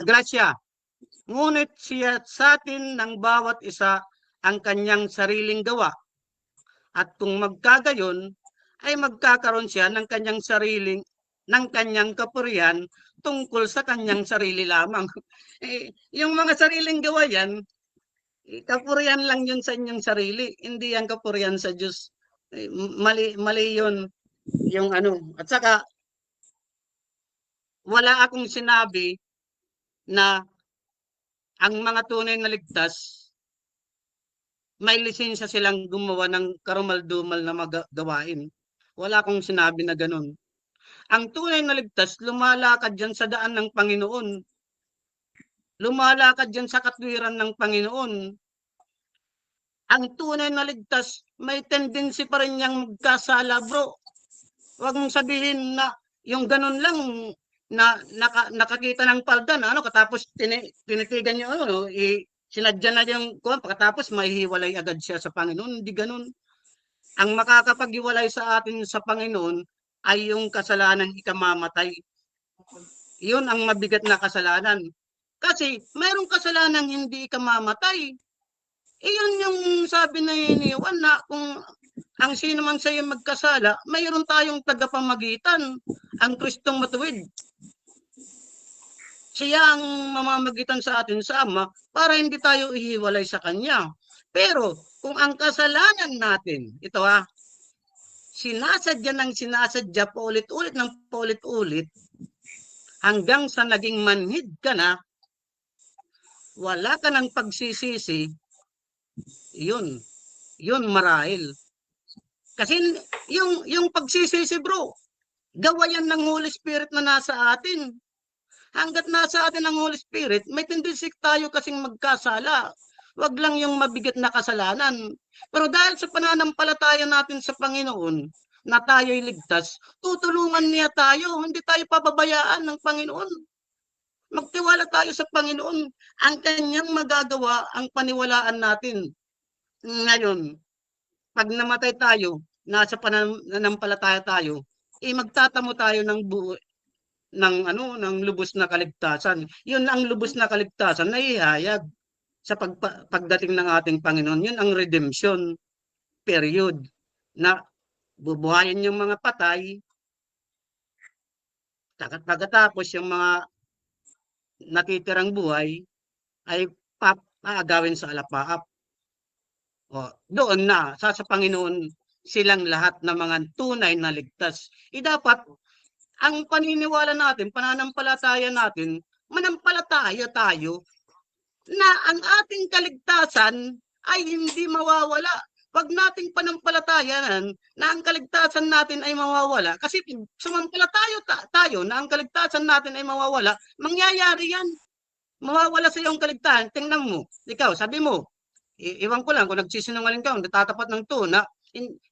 Gracia. Ngunit siya sa atin ng bawat isa ang kanyang sariling gawa. At kung magkagayon, ay magkakaroon siya ng kanyang kapurihan tungkol sa kanyang sarili lamang. Yung mga sariling gawa yan, kapurihan lang yun sa inyong sarili, hindi yan kapurihan sa Diyos. Mali yun yung At saka, wala akong sinabi na ang mga tunay na ligtas, may lisensya silang gumawa ng karumal-dumal na gawain. Wala akong sinabi na ganun. Ang tunay na ligtas, lumalakad dyan sa daan ng Panginoon. lumalakad yan sa katwiran ng Panginoon. Ang tunay na ligtas, may tendency pa rin niyang magkasala, bro. Huwag mong sabihin na yung ganun lang na nakakita ng palda na ano, katapos tinitigan niyo ano, no, sinadya na yung kuwan, pagkatapos mahihiwalay agad siya sa Panginoon. Hindi ganun. Ang makakapaghiwalay sa atin sa Panginoon ay yung kasalanang ikamamatay. Yun ang mabigat na kasalanan. Kasi mayroong kasalanang hindi ikamamatay. Iyon yung sabi na ni Juan na kung ang sino man sa iyo magkasala, mayroon tayong tagapamagitan, ang Kristong matuwid. Siya ang mamamagitan sa atin sa Ama para hindi tayo ihiwalay sa Kanya. Pero kung ang kasalanan natin, ito sinasadya ng sinasadya paulit-ulit ng paulit-ulit, hanggang sa naging manhid ka na, wala ka ng pagsisisi, yun marahil. Kasi yung pagsisisi, bro, gawa yan ng Holy Spirit na nasa atin. Hanggat nasa atin ang Holy Spirit, may tendency tayo kasing magkasala. Wag lang yung mabigat na kasalanan. Pero dahil sa pananampalataya natin sa Panginoon, na tayo'y ligtas, tutulungan niya tayo. Hindi tayo pababayaan ng Panginoon. Magtiwala tayo sa Panginoon. Ang kanyang magagawa, ang paniwalaan natin. Ngayon, pag namatay tayo, nasa pananampalataya tayo, magtatamo tayo ng ng lubos na kaligtasan. Yun ang lubos na kaligtasan na ihayag sa pagdating ng ating Panginoon. Yun ang redemption period na bubuhayin yung mga patay, pagkatapos yung mga natitirang buhay ay paagawin sa alapaap. Doon na sa Panginoon silang lahat ng mga tunay na ligtas. Dapat ang paniniwala natin, pananampalataya natin, manampalataya tayo na ang ating kaligtasan ay hindi mawawala. Wag nating panampalatayanan na ang kaligtasan natin ay mawawala. Kasi sumampalataya tayo na ang kaligtasan natin ay mawawala, mangyayari yan. Mawawala sa iyong kaligtasan. Tingnan mo, ikaw, sabi mo, iwan ko lang kung nagsisinungaling ka, natatapat ng na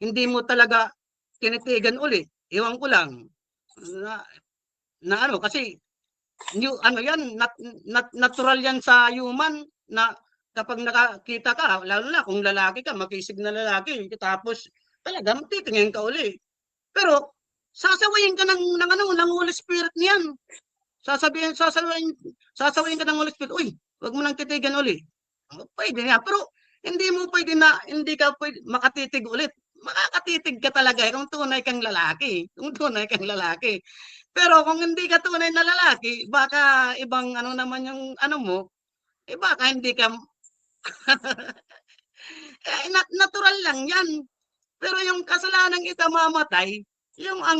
hindi mo talaga tinitigan uli. Iwan ko lang. Na kasi yan, natural yan sa human na kapag nakakita ka, lalo na kung lalaki ka, makisig na lalaki, tapos talaga titingin ka uli. Pero sasawayin ka ng Holy Spirit niyan. Sasawayin ka ng Holy Spirit, uy, wag mo nang titigan uli. Pwede niya, pero hindi ka pwede makatitig ulit. Makakatitig ka talaga kung tunay kang lalaki. Pero kung hindi ka tunay na lalaki, baka ibang naman yung mo, baka hindi ka natural lang yan. Pero yung kasalanang ikamamatay, yung ang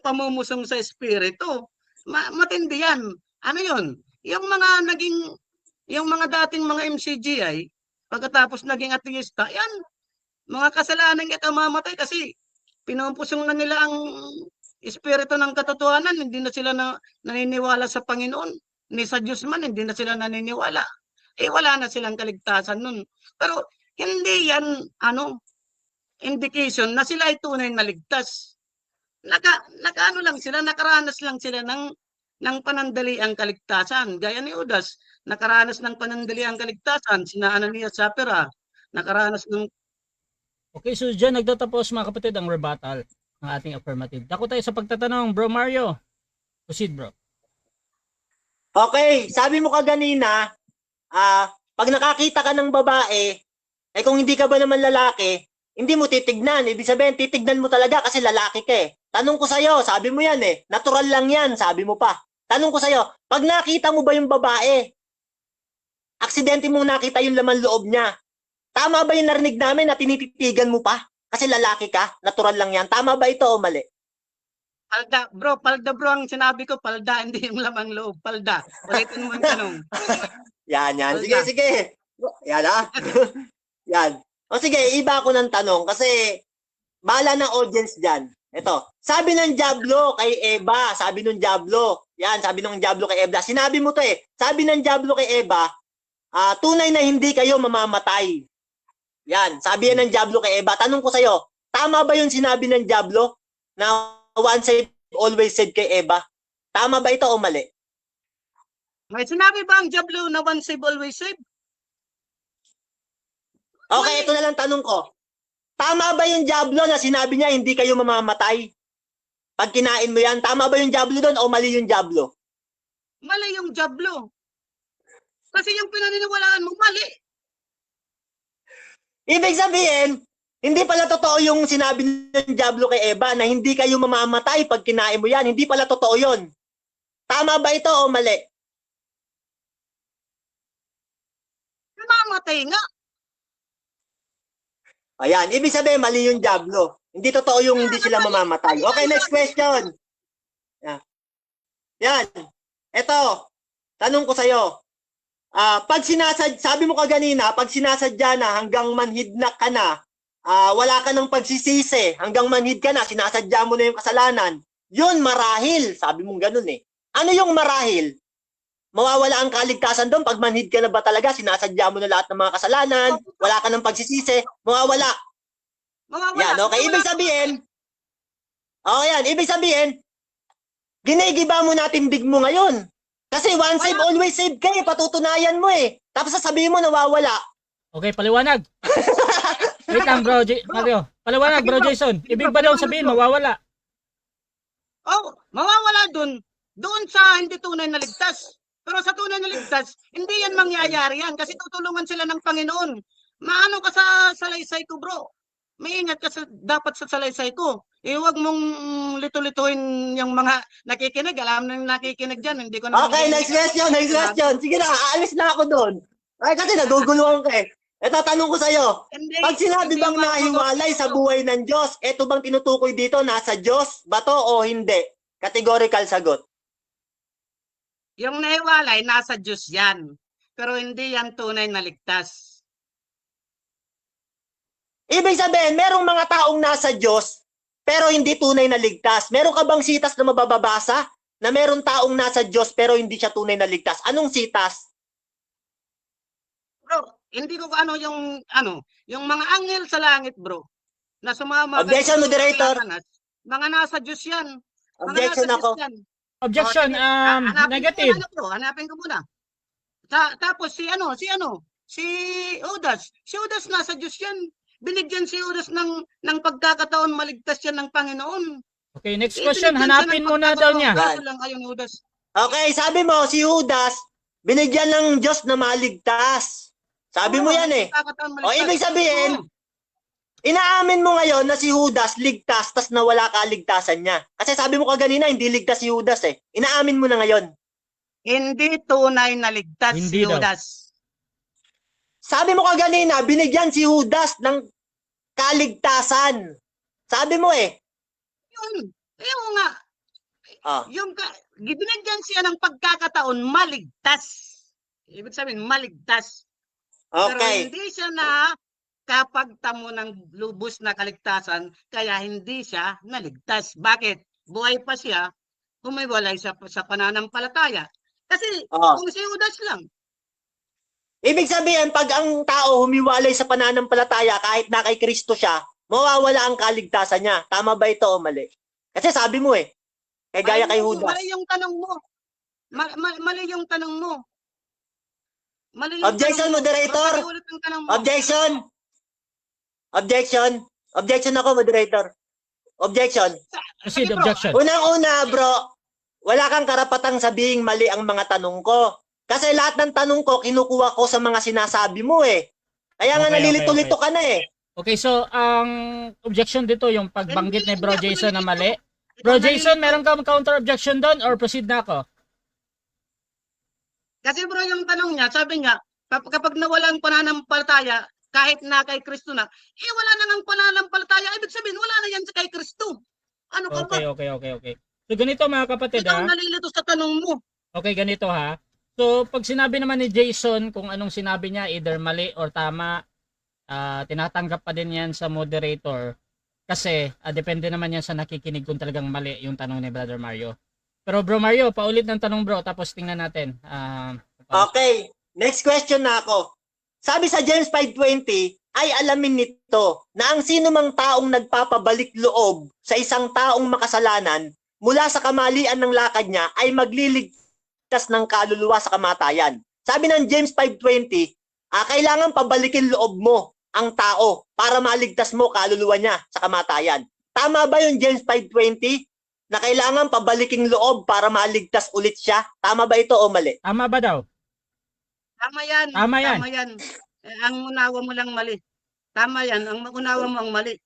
pamumusong sa espiritu, matindi yan. Ano yun? Yung mga dating mga MCGI, pagkatapos naging ateista, yan, mga kasalanang ikamamatay kasi pinupusong na nila ang espiritu ng katotohanan, hindi na sila naniniwala sa Panginoon, ni sa Diyos man, hindi na sila naniniwala. Wala na silang kaligtasan nun. Pero hindi yan, indication na sila ay tunay na ligtas. Nakaranas lang sila ng panandaliang kaligtasan. Gaya ni Judas, nakaranas ng panandaliang kaligtasan. Sina Ananias at Sapphira, nakaranas ng... Okay, so dyan nagtatapos mga kapatid ang rebuttal ng ating affirmative. Dako tayo sa pagtatanong, Bro Mario. Proceed, bro. Okay, sabi mo kaganina, pag nakakita ka ng babae, kung hindi ka ba naman lalaki, hindi mo titignan. Ibig sabihin, titignan mo talaga kasi lalaki ka eh. Tanong ko sa'yo, sabi mo yan eh, natural lang yan, sabi mo pa. Tanong ko sa'yo, pag nakita mo ba yung babae, aksidente mong nakita yung laman loob niya, tama ba yung narinig namin na tinititigan mo pa? Kasi lalaki ka, natural lang yan. Tama ba ito o mali? Palda bro, ang sinabi ko, palda, hindi yung lamang loob, palda. Ulitin mo yung tanong. Yan. Palda. Sige. Yan Yan. O sige, iba ako ng tanong kasi bahala ng audience dyan. Ito, sabi ng Diablo kay Eva, sabi ng Diablo. Yan, sabi ng Diablo kay Eva. Sinabi mo to eh. Sabi ng Diablo kay Eva, tunay na hindi kayo mamamatay. Yan, sabi yan ng Diablo kay Eva. Tanong ko sa'yo, tama ba yung sinabi ng Diablo na once saved, always saved kay Eva? Tama ba ito o mali? May sinabi ba ang Diablo na once save, always save? Okay, ito na lang tanong ko. Tama ba yung Diablo na sinabi niya hindi kayo mamamatay? Pag kinain mo yan, tama ba yung Diablo doon o mali yung Diablo? Mali yung Diablo. Kasi yung pinaniniwalaan mo, mali. Ibig sabihin, hindi pala totoo yung sinabi ng Diablo kay Eva na hindi kayo mamamatay pag kinain mo yan. Hindi pala totoo yun. Tama ba ito o mali? Mamamatay nga. Ayan, ibig sabihin mali yung Diablo. Hindi totoo yung hindi sila mamamatay. Okay, next question. Yan. Ito, tanong ko sa'yo. Sabi mo kaganina, pag sinasadya na hanggang manhid na ka na, wala ka ng pagsisisi, hanggang manhid ka na, sinasadya mo na yung kasalanan, yun marahil. Sabi mong ganun eh. Ano yung marahil? Mawawala ang kaligtasan doon pag manhid ka na ba talaga, sinasadya mo na lahat ng mga kasalanan, wala ka ng pagsisisi, mawawala. Mawawala. Yan, okay. Ibig sabihin, ginigiba mo natin big mo ngayon. Kasi once save, always save ka eh, patutunayan mo eh. Tapos sasabihin mo nawawala. Okay, paliwanag. Wait lang, bro. Mario. Paliwanag, bro Jason. Ibig ba daw sabihin, mawawala? Oh, mawawala doon sa hindi tunay na ligtas. Pero sa tunay na ligtas, hindi yan mangyayari yan kasi tutulungan sila ng Panginoon. Maano ka sa salaysay ko, bro? Maingat ka dapat sa salaysay ko. Huwag mong lito-lituin yung mga nakikinig. Alam na yung nakikinig dyan. Hindi ko na Okay, next question. Sige na, aalis na ako doon. Ay, kasi naguguluhan ka eh. Ito, tanong ko sa'yo. Pag sinabi bang nahiwalay sa buhay ng Diyos, ito bang tinutukoy dito, nasa Diyos ba to o hindi? Categorical sagot. Yung nahiwalay, nasa Diyos yan. Pero hindi yan tunay na ligtas. Ibig sabihin, merong mga taong nasa Diyos, pero hindi tunay na ligtas. Meron ka bang sitas na mababasa na meron taong nasa Diyos, pero hindi siya tunay na ligtas? Anong sitas? Bro, hindi ko yung mga anghel sa langit, bro, na sumama. Objection, moderator. Mga nasa Diyos yan. Objection ako. Objection, negative. Hanapin ko muna. Tapos si Judas. Si Judas nasa Diyos yan. Binigyan si Judas ng pagkakataon maligtas yan ng Panginoon. Okay, next question. Hanapin muna daw niya. Okay, sabi mo, si Judas, binigyan ng Diyos na maligtas. Sabi mo yan eh. O ibig sabihin, inaamin mo ngayon na si Judas ligtas, tas nawala kaligtasan niya. Kasi sabi mo kaganina, hindi ligtas si Judas eh. Inaamin mo na ngayon. Hindi tunay na ligtas si Judas. Sabi mo kaganina, binigyan si Judas ng kaligtasan. Sabi mo eh. Yung nga. Binigyan siya ng pagkakataon maligtas. Ibig sabihin, maligtas. Okay. Pero hindi siya na kapag tamo ng lubos na kaligtasan, kaya hindi siya naligtas. Bakit? Buhay pa siya, humiwalay siya sa pananampalataya. Kasi kung si Judas lang. Ibig sabihin, pag ang tao humiwalay sa pananampalataya kahit na kay Kristo siya, mawawala ang kaligtasan niya. Tama ba ito o mali? Kasi sabi mo eh, gaya kay Judas. Mali yung tanong mo. Mali yung tanong mo. Objection, moderator. Objection ako, moderator. Objection. Proceed, objection. Unang-una, bro, wala kang karapatang sabihing mali ang mga tanong ko. Kasi lahat ng tanong ko, kinukuha ko sa mga sinasabi mo eh. Kaya nga nalilito-lito ka na eh. Okay, so ang objection dito, yung pagbanggit ni Bro Jason na mali. Bro Jason, meron kang counter objection doon or proceed na ako? Kasi bro, yung tanong niya, sabi niya, kapag nawalan pananampalataya, kahit na kay Kristo na, wala na ngang pananampalataya. Ibig sabihin, wala na yan kay Kristo. Ano ka ba? Okay. So ganito mga kapatid Ikaw nalilito sa tanong mo. Okay, ganito ha. So pag sinabi naman ni Jason kung anong sinabi niya, either mali or tama, tinatanggap pa din yan sa moderator. Kasi depende naman yan sa nakikinig kung talagang mali yung tanong ni Brother Mario. Pero Bro Mario, paulit ng tanong bro, tapos tingnan natin. Okay, next question na ako. Sabi sa James 5:20, ay alamin nito na ang sino mang taong nagpapabalik loob sa isang taong makasalanan mula sa kamalian ng lakad niya ay magliligtas ng kaluluwa sa kamatayan. Sabi ng James 5:20, kailangan pabalikin loob mo ang tao para maligtas mo kaluluwa niya sa kamatayan. Tama ba yung James 5:20 na kailangan pabaliking loob para maligtas ulit siya? Tama ba ito o mali? Tama ba daw? Tama yan. Tama yan. Tama yan. Ang unawa mo lang mali. Tama yan. Ang unawa mo ang mali.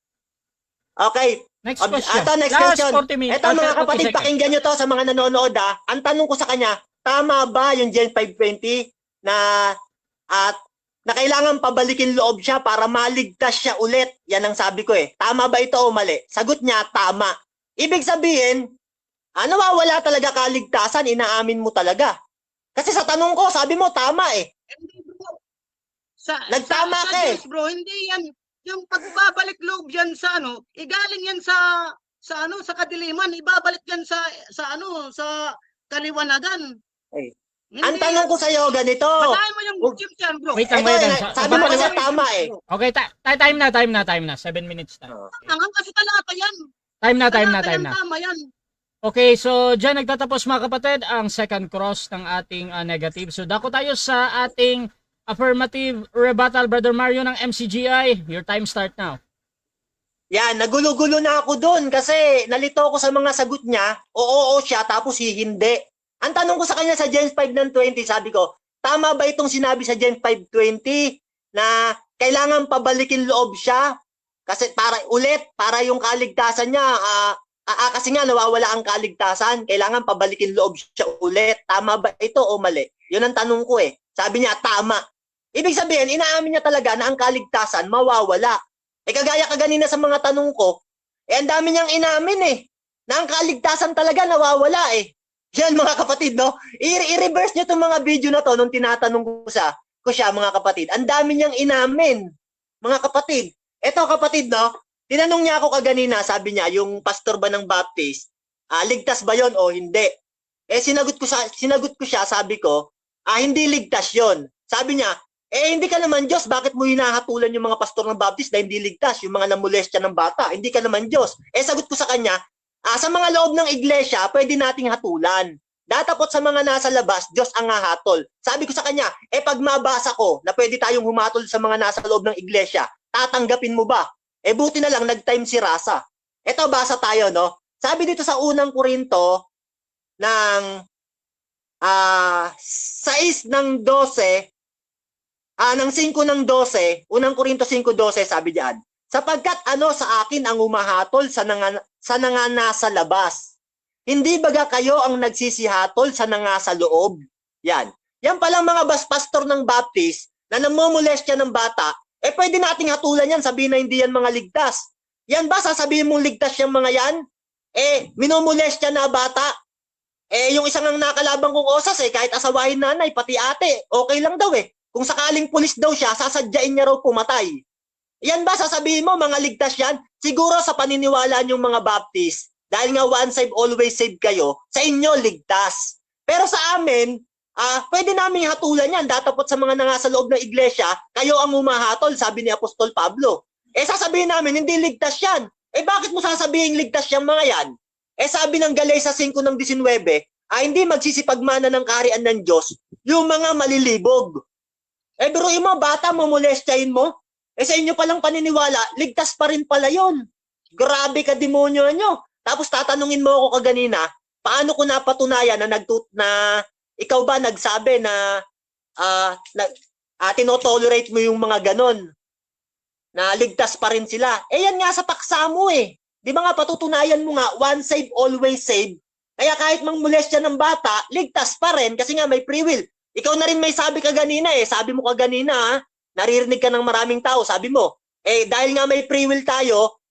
Okay. Next question. Next Last question. 40 minutes. Ito mga 40 kapatid, seconds. pakinggan nyo to sa mga nanonood ha. Ang tanong ko sa kanya, tama ba yung Gen 520 na na kailangan pabalikin loob siya para maligtas siya ulit? Yan ang sabi ko eh. Tama ba ito o mali? Sagot niya, tama. Ibig sabihin, nawawala talaga kaligtasan, inaamin mo talaga. Kasi sa tanong ko, sabi mo, tama eh. Hindi bro. Nagtama ka eh. Diyos, bro, hindi yan. Yung pagbabalik loob yan sa igaling yan sa kadiliman, ibabalik yan sa kaliwanagan. Ay. Hindi Ang tanong ko sa iyo ganito. Basahin mo yung James yan, bro. Wait lang, Ito, wait lang. sabi mo kasi tama eh. Okay, time na. 7 minutes time. Hanggang kasi talata yan. Time na. Talata yan, tama yan. Okay, so dyan nagtatapos mga kapatid ang second cross ng ating negative. So dako tayo sa ating affirmative rebuttal, Brother Mario ng MCGI. Your time start now. Yan, nagulo-gulo na ako doon kasi nalito ako sa mga sagot niya. Oo siya, tapos hindi. Ang tanong ko sa kanya sa Gen 5 ng 20, sabi ko, tama ba itong sinabi sa Gen 5:20 na kailangan pabalikin loob siya? Kasi para yung kaligtasan niya, kasi nga nawawala ang kaligtasan, kailangan pabalikin loob siya ulit. Tama ba ito o mali? Yun ang tanong ko eh. Sabi niya, tama. Ibig sabihin, inaamin niya talaga na ang kaligtasan mawawala. Kagaya kaganina sa mga tanong ko, ang dami niyang inamin eh, na ang kaligtasan talaga nawawala eh. Yan mga kapatid, no? I-reverse niyo itong mga video na to nung tinatanong ko siya, mga kapatid. Ang dami niyang inamin, mga kapatid. Eto kapatid, no? Tinanong niya ako kaganina, sabi niya, yung pastor ba ng Baptist, ligtas ba yon o hindi? Sinagot ko siya, sabi ko, hindi ligtas yon. Sabi niya, hindi ka naman Diyos, bakit mo hinahatulan yung mga pastor ng Baptist na hindi ligtas, yung mga namolestya ng bata? Hindi ka naman Diyos. Sagot ko sa kanya, sa mga loob ng iglesia, pwede nating hatulan. Datapot sa mga nasa labas, Diyos ang hahatol. Sabi ko sa kanya, pag mabasa ko na pwede tayong humatol sa mga nasa loob ng iglesia, tatanggapin mo ba? Buti na lang, nag-time si Rasa. Ito, basa tayo, no? Sabi dito sa unang Korinto, ng 6 ng 12, ng 5 ng 12, unang Korinto 5:12, sabi diyan, sapagkat sa akin ang umahatol sa nasa labas. Hindi baga kayo ang nagsisihatol sa nasa loob? Yan. Yan palang mga pastor ng Baptist na namomolestya ng bata, pwede nating hatulan yan, sabihin na hindi yan mga ligtas. Yan ba, sasabihin mong ligtas yung mga yan? Minomolestya na bata. Yung isang ang nakalabang kong osas, kahit asawahin nanay, pati ate, okay lang daw eh. Kung sakaling pulis daw siya, sasadyain niya raw pumatay. Yan ba, sasabihin mo, mga ligtas yan? Siguro sa paniniwala niyong mga Baptist, dahil nga once saved, always saved kayo, sa inyo ligtas. Pero sa amin, pwede namin hatulan yan. Datapot sa mga nasa loob ng iglesia, kayo ang humahatol, sabi ni Apostol Pablo. Sasabihin namin, hindi ligtas yan. Bakit mo sasabihin ligtas yung mga yan? Sabi ng Galatians 5 ng 19, hindi magsisipagmana ng kaharian ng Diyos yung mga malilibog. Biruin mo, bata, mamolestyahin mo. Sa inyo palang paniniwala, ligtas pa rin pala yun. Grabe ka, demonyo nyo. Tapos tatanungin mo ako kaganina, paano ko napatunayan na ikaw ba nagsabi na tinotolerate mo yung mga ganon? Na ligtas pa rin sila. Yan nga sa paksa mo eh. Di ba nga patutunayan mo nga, once saved, always saved. Kaya kahit mangmolestya ng bata, ligtas pa rin kasi nga may free will. Ikaw na rin may sabi kaganina eh. Sabi mo kaganina, naririnig ka ng maraming tao. Sabi mo, dahil nga may free will tayo,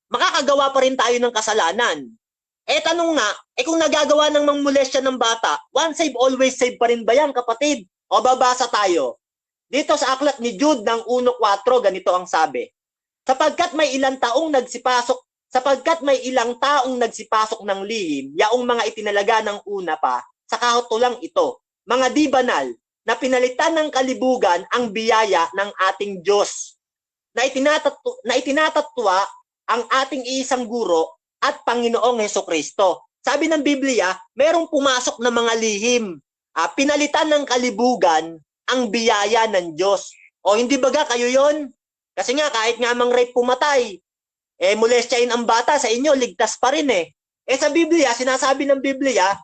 makakagawa pa rin tayo ng kasalanan. Tanong nga, kung nagagawa ng mangmolestya ng bata, once saved, always saved pa rin ba yan, kapatid? O babasa tayo. Dito sa aklat ni Jude ng 1:4, ganito ang sabi. Sapagkat may ilang taong nagsipasok ng lihim, yaong mga itinalaga ng una pa, sa kahutulang ito, mga di banal, na pinalitan ng kalibugan ang biyaya ng ating Diyos, na itinatatwa ang ating iisang guro at Panginoong Hesukristo. Sabi ng Biblia, merong pumasok na mga lihim, pinalitan ng kalibugan ang biyaya ng Diyos. O hindi baga kayo yon? Kasi nga kahit nga mang rape pumatay, molestyain ang bata, sa inyo ligtas pa rin eh. Sa Biblia, sinasabi ng Biblia,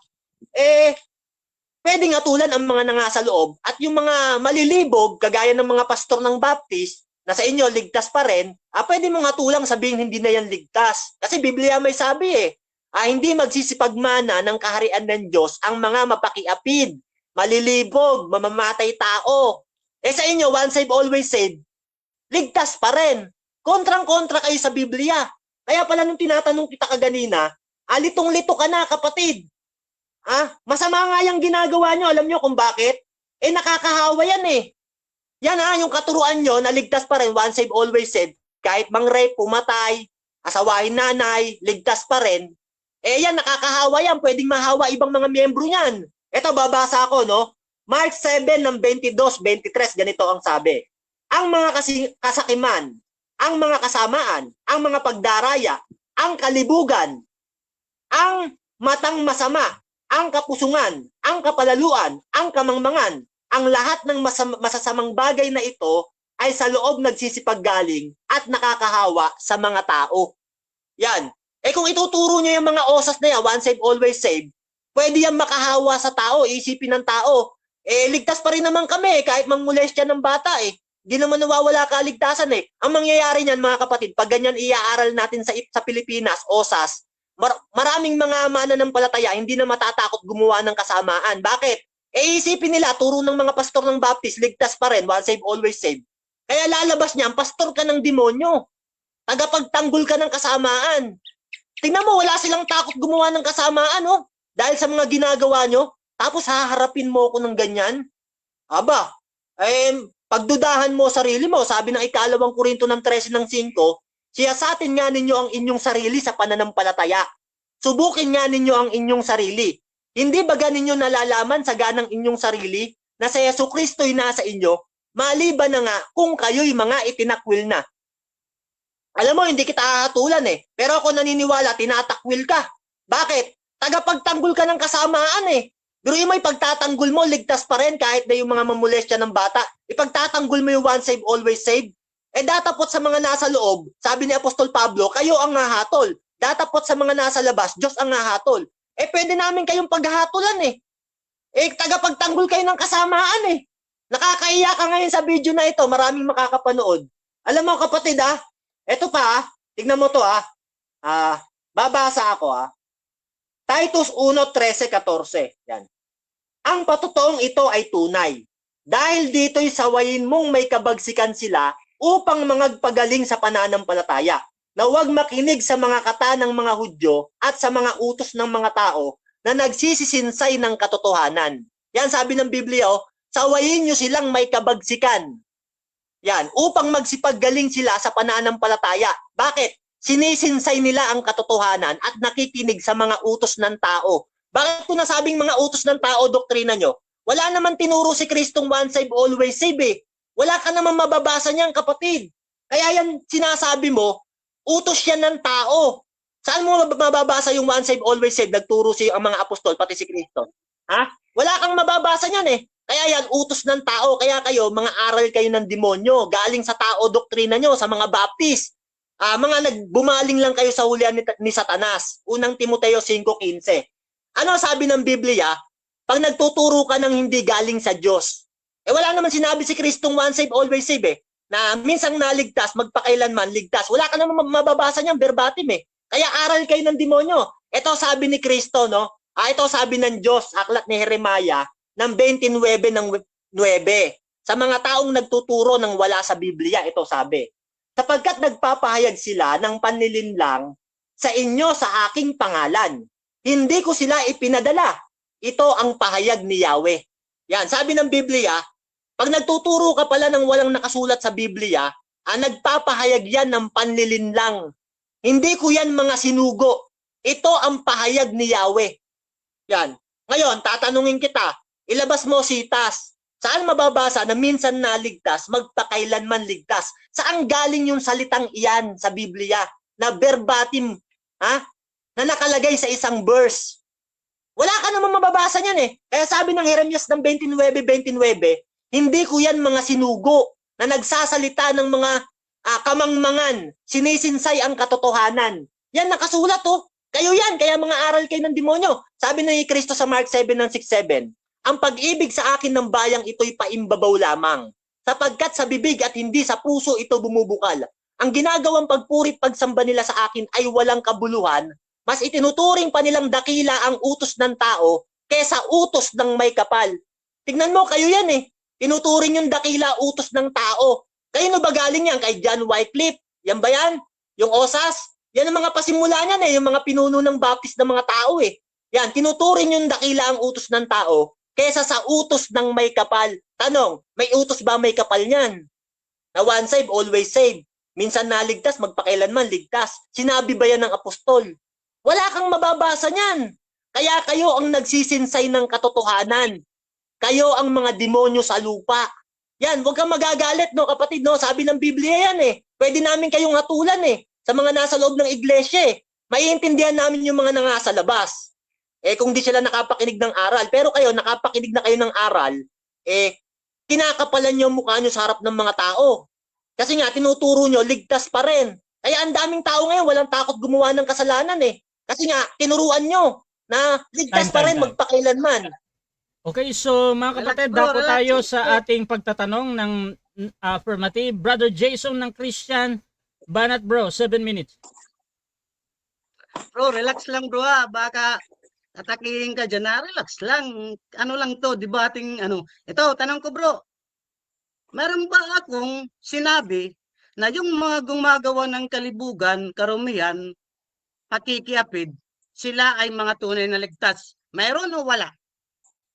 pwedeng atulan ang mga nangasa loob at yung mga malilibog, kagaya ng mga pastor ng Baptist, na sa inyo ligtas pa rin, pwede mong atulang sabihin hindi na yan ligtas. Kasi Biblia may sabi hindi magsisipagmana ng kaharian ng Diyos ang mga mapakiapid, malilibog, mamamatay tao. Sa inyo, once saved, always saved, ligtas pa rin. Kontrang-kontra kayo sa Biblia. Kaya pala nung tinatanong kita kaganina, litong-lito ka na kapatid. Masama nga yung ginagawa nyo. Alam nyo kung bakit? Nakakahawa yan eh. Yan yung katuruan nyo na ligtas pa rin, once saved, always saved. Kahit mang rape, pumatay, asawahin nanay, ligtas pa rin. Yan, nakakahawa yan. Pwedeng mahawa ibang mga miyembro niyan. Ito, babasa ko, no? Mark 7 ng 22-23, ganito ang sabi. Ang mga kasakiman, ang mga kasamaan, ang mga pagdaraya, ang kalibugan, ang matang masama, ang kapusungan, ang kapalaluan, ang kamangmangan, ang lahat ng masasamang bagay na ito ay sa loob nagsisipaggaling at nakakahawa sa mga tao. Yan. Kung ituturo nyo yung mga osas na yan, once saved, always saved, pwede yan makahawa sa tao, isipin ng tao. Ligtas pa rin naman kami kahit mangmolestya ng bata Di naman nawawala kaligtasan Ang mangyayari niyan mga kapatid, pag ganyan iaaral natin sa Pilipinas, osas, maraming mga mananampalataya hindi na matatakot gumawa ng kasamaan. Bakit? Isipin nila, turo ng mga pastor ng Baptist, ligtas pa rin, once saved, always saved. Kaya lalabas niyan, pastor ka ng demonyo. Tagapagtanggol ka ng kasamaan. Tingnan mo, wala silang takot gumawa ng kasamaan, dahil sa mga ginagawa nyo. Tapos haharapin mo ako ng ganyan? Aba, pagdudahan mo sarili mo, sabi ng 2 Korinto ng 13:5, siyasatin nga ninyo ang inyong sarili sa pananampalataya. Subukin nga ninyo ang inyong sarili. Hindi ba ninyo nalalaman sa ganang inyong sarili na sa Jesucristo'y nasa inyo, maliban na nga kung kayo'y mga itinakwil na. Alam mo, hindi kita hahatulan pero ako naniniwala, tinatakwil ka. Bakit? Tagapagtanggol ka ng kasamaan Pero yung may pagtatanggol mo, ligtas pa rin kahit na yung mga mamolestya ng bata. Ipagtatanggol mo yung once saved, always saved. Datapot sa mga nasa loob, sabi ni Apostol Pablo, kayo ang hahatol. Datapot sa mga nasa labas, Diyos ang hahatol. Pwede namin kayong paghahatulan tagapagtanggol kayo ng kasamaan Nakakahiya ka ngayon sa video na ito, maraming makakapanood. Alam mo kapatid eto pa tignan mo to babasa ako Titus 1:13-14. Yan. Ang patotoong ito ay tunay. Dahil dito'y sawayin mong may kabagsikan sila upang mangagpagaling sa pananampalataya, na huwag makinig sa mga kata ng mga Hudyo at sa mga utos ng mga tao na nagsisisinsay ng katotohanan. Yan sabi ng Biblia, sawayin nyo silang may kabagsikan. Yan, upang magsipaggaling sila sa pananampalataya. Bakit? Sinisinsay nila ang katotohanan at nakikinig sa mga utos ng tao. Bakit ko nasabing mga utos ng tao, doktrina nyo? Wala naman tinuro si Kristong once saved, always saved Wala ka naman mababasa niyan, kapatid. Kaya yan sinasabi mo, utos yan ng tao. Saan mo mababasa yung once saved, always saved? Nagturo ang mga apostol, pati si Kristo. Wala kang mababasa niyan Kaya yan, utos ng tao. Kaya kayo, mga aral kayo ng demonyo. Galing sa tao, doktrina nyo, sa mga Baptist. Mga nagbumaling lang kayo sa hulihan ni Satanas. Unang Timoteo 5:15. Ano sabi ng Biblia? Pag nagtuturo ka ng hindi galing sa Diyos, wala naman sinabi si Kristong once saved, always saved na minsang naligtas, magpakailanman ligtas. Wala ka naman mababasa niyan verbatim Kaya aral kayo ng demonyo. Ito sabi ni Kristo, ito sabi ng Diyos, aklat ni Jeremiah, ng 29:9. Sa mga taong nagtuturo ng wala sa Biblia, ito sabi, sapagkat nagpapahayag sila ng panlilinlang sa inyo sa aking pangalan. Hindi ko sila ipinadala. Ito ang pahayag ni Yahweh. Yan, sabi ng Biblia, pag nagtuturo ka pala ng walang nakasulat sa Biblia, nagpapahayag yan ng panlilinlang. Hindi ko yan mga sinugo. Ito ang pahayag ni Yahweh. Yan. Ngayon, tatanungin kita, ilabas mo si Tas. Saan mababasa na minsan naligtas, magpakailanman ligtas? Saan galing yung salitang iyan sa Biblia na verbatim, na nakalagay sa isang verse? Wala ka namang mababasa niyan eh. Kaya sabi ng Jeremias ng 29:29, hindi ko yan mga sinugo na nagsasalita ng mga kamangmangan, sinisinsay ang katotohanan. Yan nakasulat oh. Kayo yan, kaya mga aral kayo ng demonyo. Sabi ni Kristo sa Mark 7:6-7, ang pag-ibig sa akin ng bayang ito'y paimbabaw lamang, sapagkat sa bibig at hindi sa puso ito bumubukal. Ang ginagawang pagpurit pagsamba nila sa akin ay walang kabuluhan, mas itinuturing pa nilang dakila ang utos ng tao kaysa utos ng may kapal. Tignan mo, kayo yan eh. Tinuturing yung dakila utos ng tao. Kayo na ba galing yan? Kay John Wycliffe? Yan ba yan? Yung Osas? Yan ang mga pasimula niyan eh, yung mga pinuno ng baptist ng mga tao eh. Yan, tinuturing yung dakila ang utos ng tao kaysa sa utos ng may kapal. Tanong, may utos ba may kapal niyan? Na once saved, always saved. Minsan naligtas, magpakailanman ligtas. Sinabi ba yan ng apostol? Wala kang mababasa niyan. Kaya kayo ang nagsisinsay ng katotohanan. Kayo ang mga demonyo sa lupa. Yan, huwag kang magagalit, no kapatid, no? Sabi ng Biblia yan eh. Pwede namin kayong hatulan eh. Sa mga nasa loob ng iglesia eh. Maiintindihan namin yung mga nasa labas. Eh kung di sila nakapakinig ng aral. Pero kayo, nakapakinig na kayo ng aral, eh kinakapalan nyo ang mukha nyo sa harap ng mga tao. Kasi nga, tinuturo nyo, ligtas pa rin. Kaya ang daming tao ngayon, walang takot gumawa ng kasalanan eh. Kasi nga, tinuruan nyo na ligtas pa rin magpakailanman. Okay, so mga kapatid, dako tayo sa ating pagtatanong ng affirmative. Brother Jason ng Christian Banat bro, 7 minutes. Bro, relax lang bro baka atakihin ka dyan relax lang. Ano lang to, debating ano. Ito, tanong ko bro, meron ba akong sinabi na yung mga gumagawa ng kalibugan, karumihan, pakikiapid, sila ay mga tunay na ligtas? Meron o wala?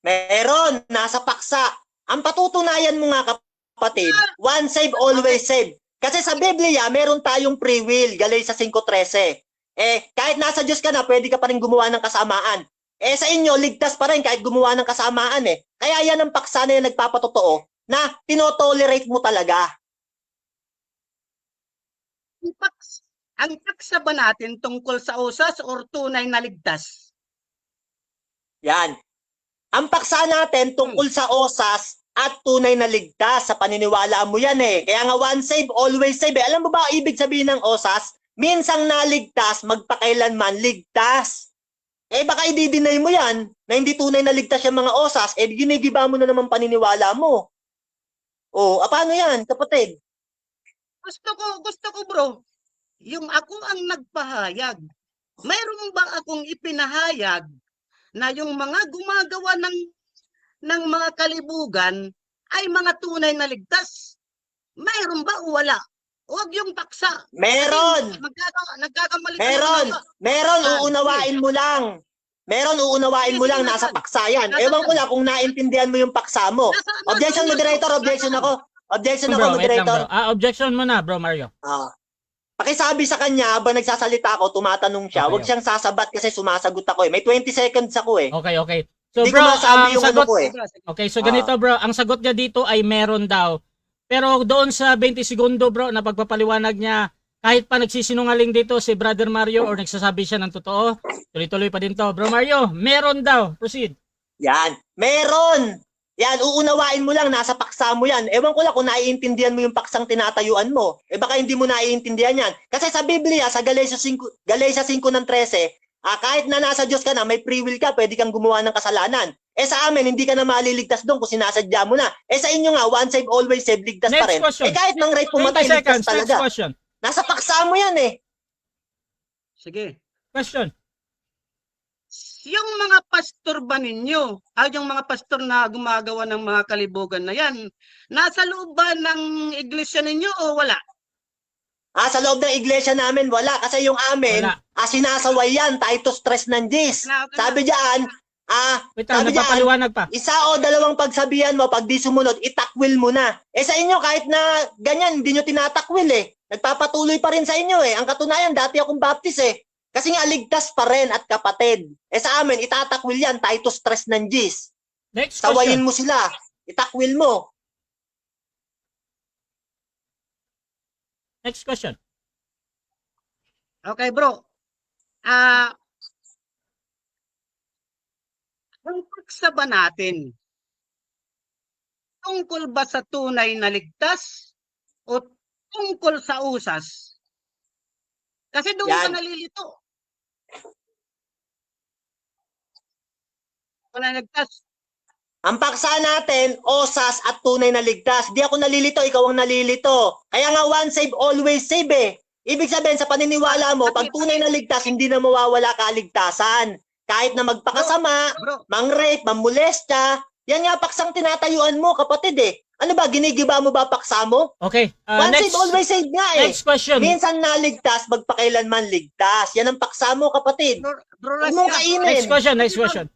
Meron, nasa paksa. Ang patutunayan mo nga kapatid, once saved, always saved. Kasi sa Biblia, meron tayong free will, Galatians 5:13. Eh, kahit nasa Diyos ka na, pwede ka pa rin gumawa ng kasamaan. Eh, sa inyo, ligtas pa rin kahit gumawa ng kasamaan eh. Kaya yan ang paksa na yung nagpapatotoo na tinotolerate mo talaga. Ang paksa ba natin tungkol sa usas or tunay na ligtas? Yan. Ang paksa natin tungkol sa osas at tunay na ligtas, sa paniniwala mo yan eh. Kaya nga once saved, always saved eh. Alam mo ba ibig sabihin ng osas? Minsang naligtas, magpakailanman ligtas. Eh baka i-deny mo yan na hindi tunay na ligtas yung mga osas, eh ginigiba mo na naman paniniwala mo. Oh, paano yan, kapatid? Gusto ko bro, yung ako ang nagpahayag. Mayroon ba akong ipinahayag na yung mga gumagawa ng mga kalibugan ay mga tunay na ligtas? Mayroon ba o wala? Huwag yung paksa. Meron! Nagkakamali ka Meron! na. Meron, uunawain mo lang. Meron, uunawain mo lang, nasa paksa yan. Ewan ko lang kung naintindihan mo yung paksa mo. Objection, moderator, objection ako. Objection ako, Bro, wait lang, moderator. bro. Objection mo na, bro Mario. Pakisabi sa kanya, habang nagsasalita ako, tumatanong siya, Okay, huwag siyang sasabat kasi sumasagot ako eh. May 20 seconds ako eh. Okay. So Hindi bro, ko masabi ang yung sagot, ano ko eh. okay, so ganito bro, ang sagot niya dito ay meron daw. Pero doon sa 20 segundo bro, na pagpapaliwanag niya, kahit pa nagsisinungaling dito si Brother Mario or nagsasabi siya ng totoo, tuloy-tuloy pa din to. Bro Mario, meron daw. Proceed. Yan. Meron! Yan, uunawain mo lang, nasa paksa mo yan. Ewan ko lang kung naiintindihan mo yung paksang tinatayuan mo. Eh baka hindi mo naiintindihan yan. Kasi sa Biblia, sa Galatians 5:13, kahit na nasa Diyos ka na, may free will ka, pwede kang gumawa ng kasalanan. Eh sa amin, hindi ka na maliligtas doon kung sinasadya mo na. Eh sa inyo nga, once saved, always saved, ligtas pa rin. Question. Eh kahit mang right 20 pumatay, ligtas seconds. Next talaga. question. Nasa paksa mo yan eh. Sige. Question. Yung mga pastor ba ninyo, yung mga pastor na gumagawa ng mga kalibugan na yan, nasa loob ba ng iglesia ninyo o wala? Sa loob ng iglesia namin, wala. Kasi yung amin, Wala. sinasaway yan, Titus 3 ng Diyos. Sabi diyan, Wait lang, Sabi diyan, nagpapaliwanag pa. isa o dalawang pagsabihan mo, pag di sumunod, itakwil mo na. Sa inyo, kahit na ganyan, hindi nyo tinatakwil eh. Nagpapatuloy pa rin sa inyo eh. Ang katunayan, dati akong baptist eh. Kasi nga, ligtas pa rin at kapatid. Sa amin, itatakwil yan, Titus 3 ng Gis. Next Sawayin question. mo sila. Itakwil mo. Next question. Okay, bro. Ang paksa ba natin, tungkol ba sa tunay na ligtas o tungkol sa usas? Kasi doon ka Yan. nalilito. Wala ligtas. Ang paksa natin, osas at tunay na ligtas. Di ako nalilito, ikaw ang nalilito. Kaya nga, once save, always save eh. Ibig sabihin, sa paniniwala mo, pag tunay na ligtas, hindi na mawawala kaligtasan. Kahit na magpakasama, Bro, mang-rape, mamolestya, yan nga paksang tinatayuan mo, kapatid eh. Ano ba, ginigiba mo ba paksa mo? Okay, Once next, save, always save nga eh. next question. Minsan naligtas, magpakailanman ligtas. Yan ang paksa mo, kapatid. bro Huwag mong Rasya, kainin. Next question, next question.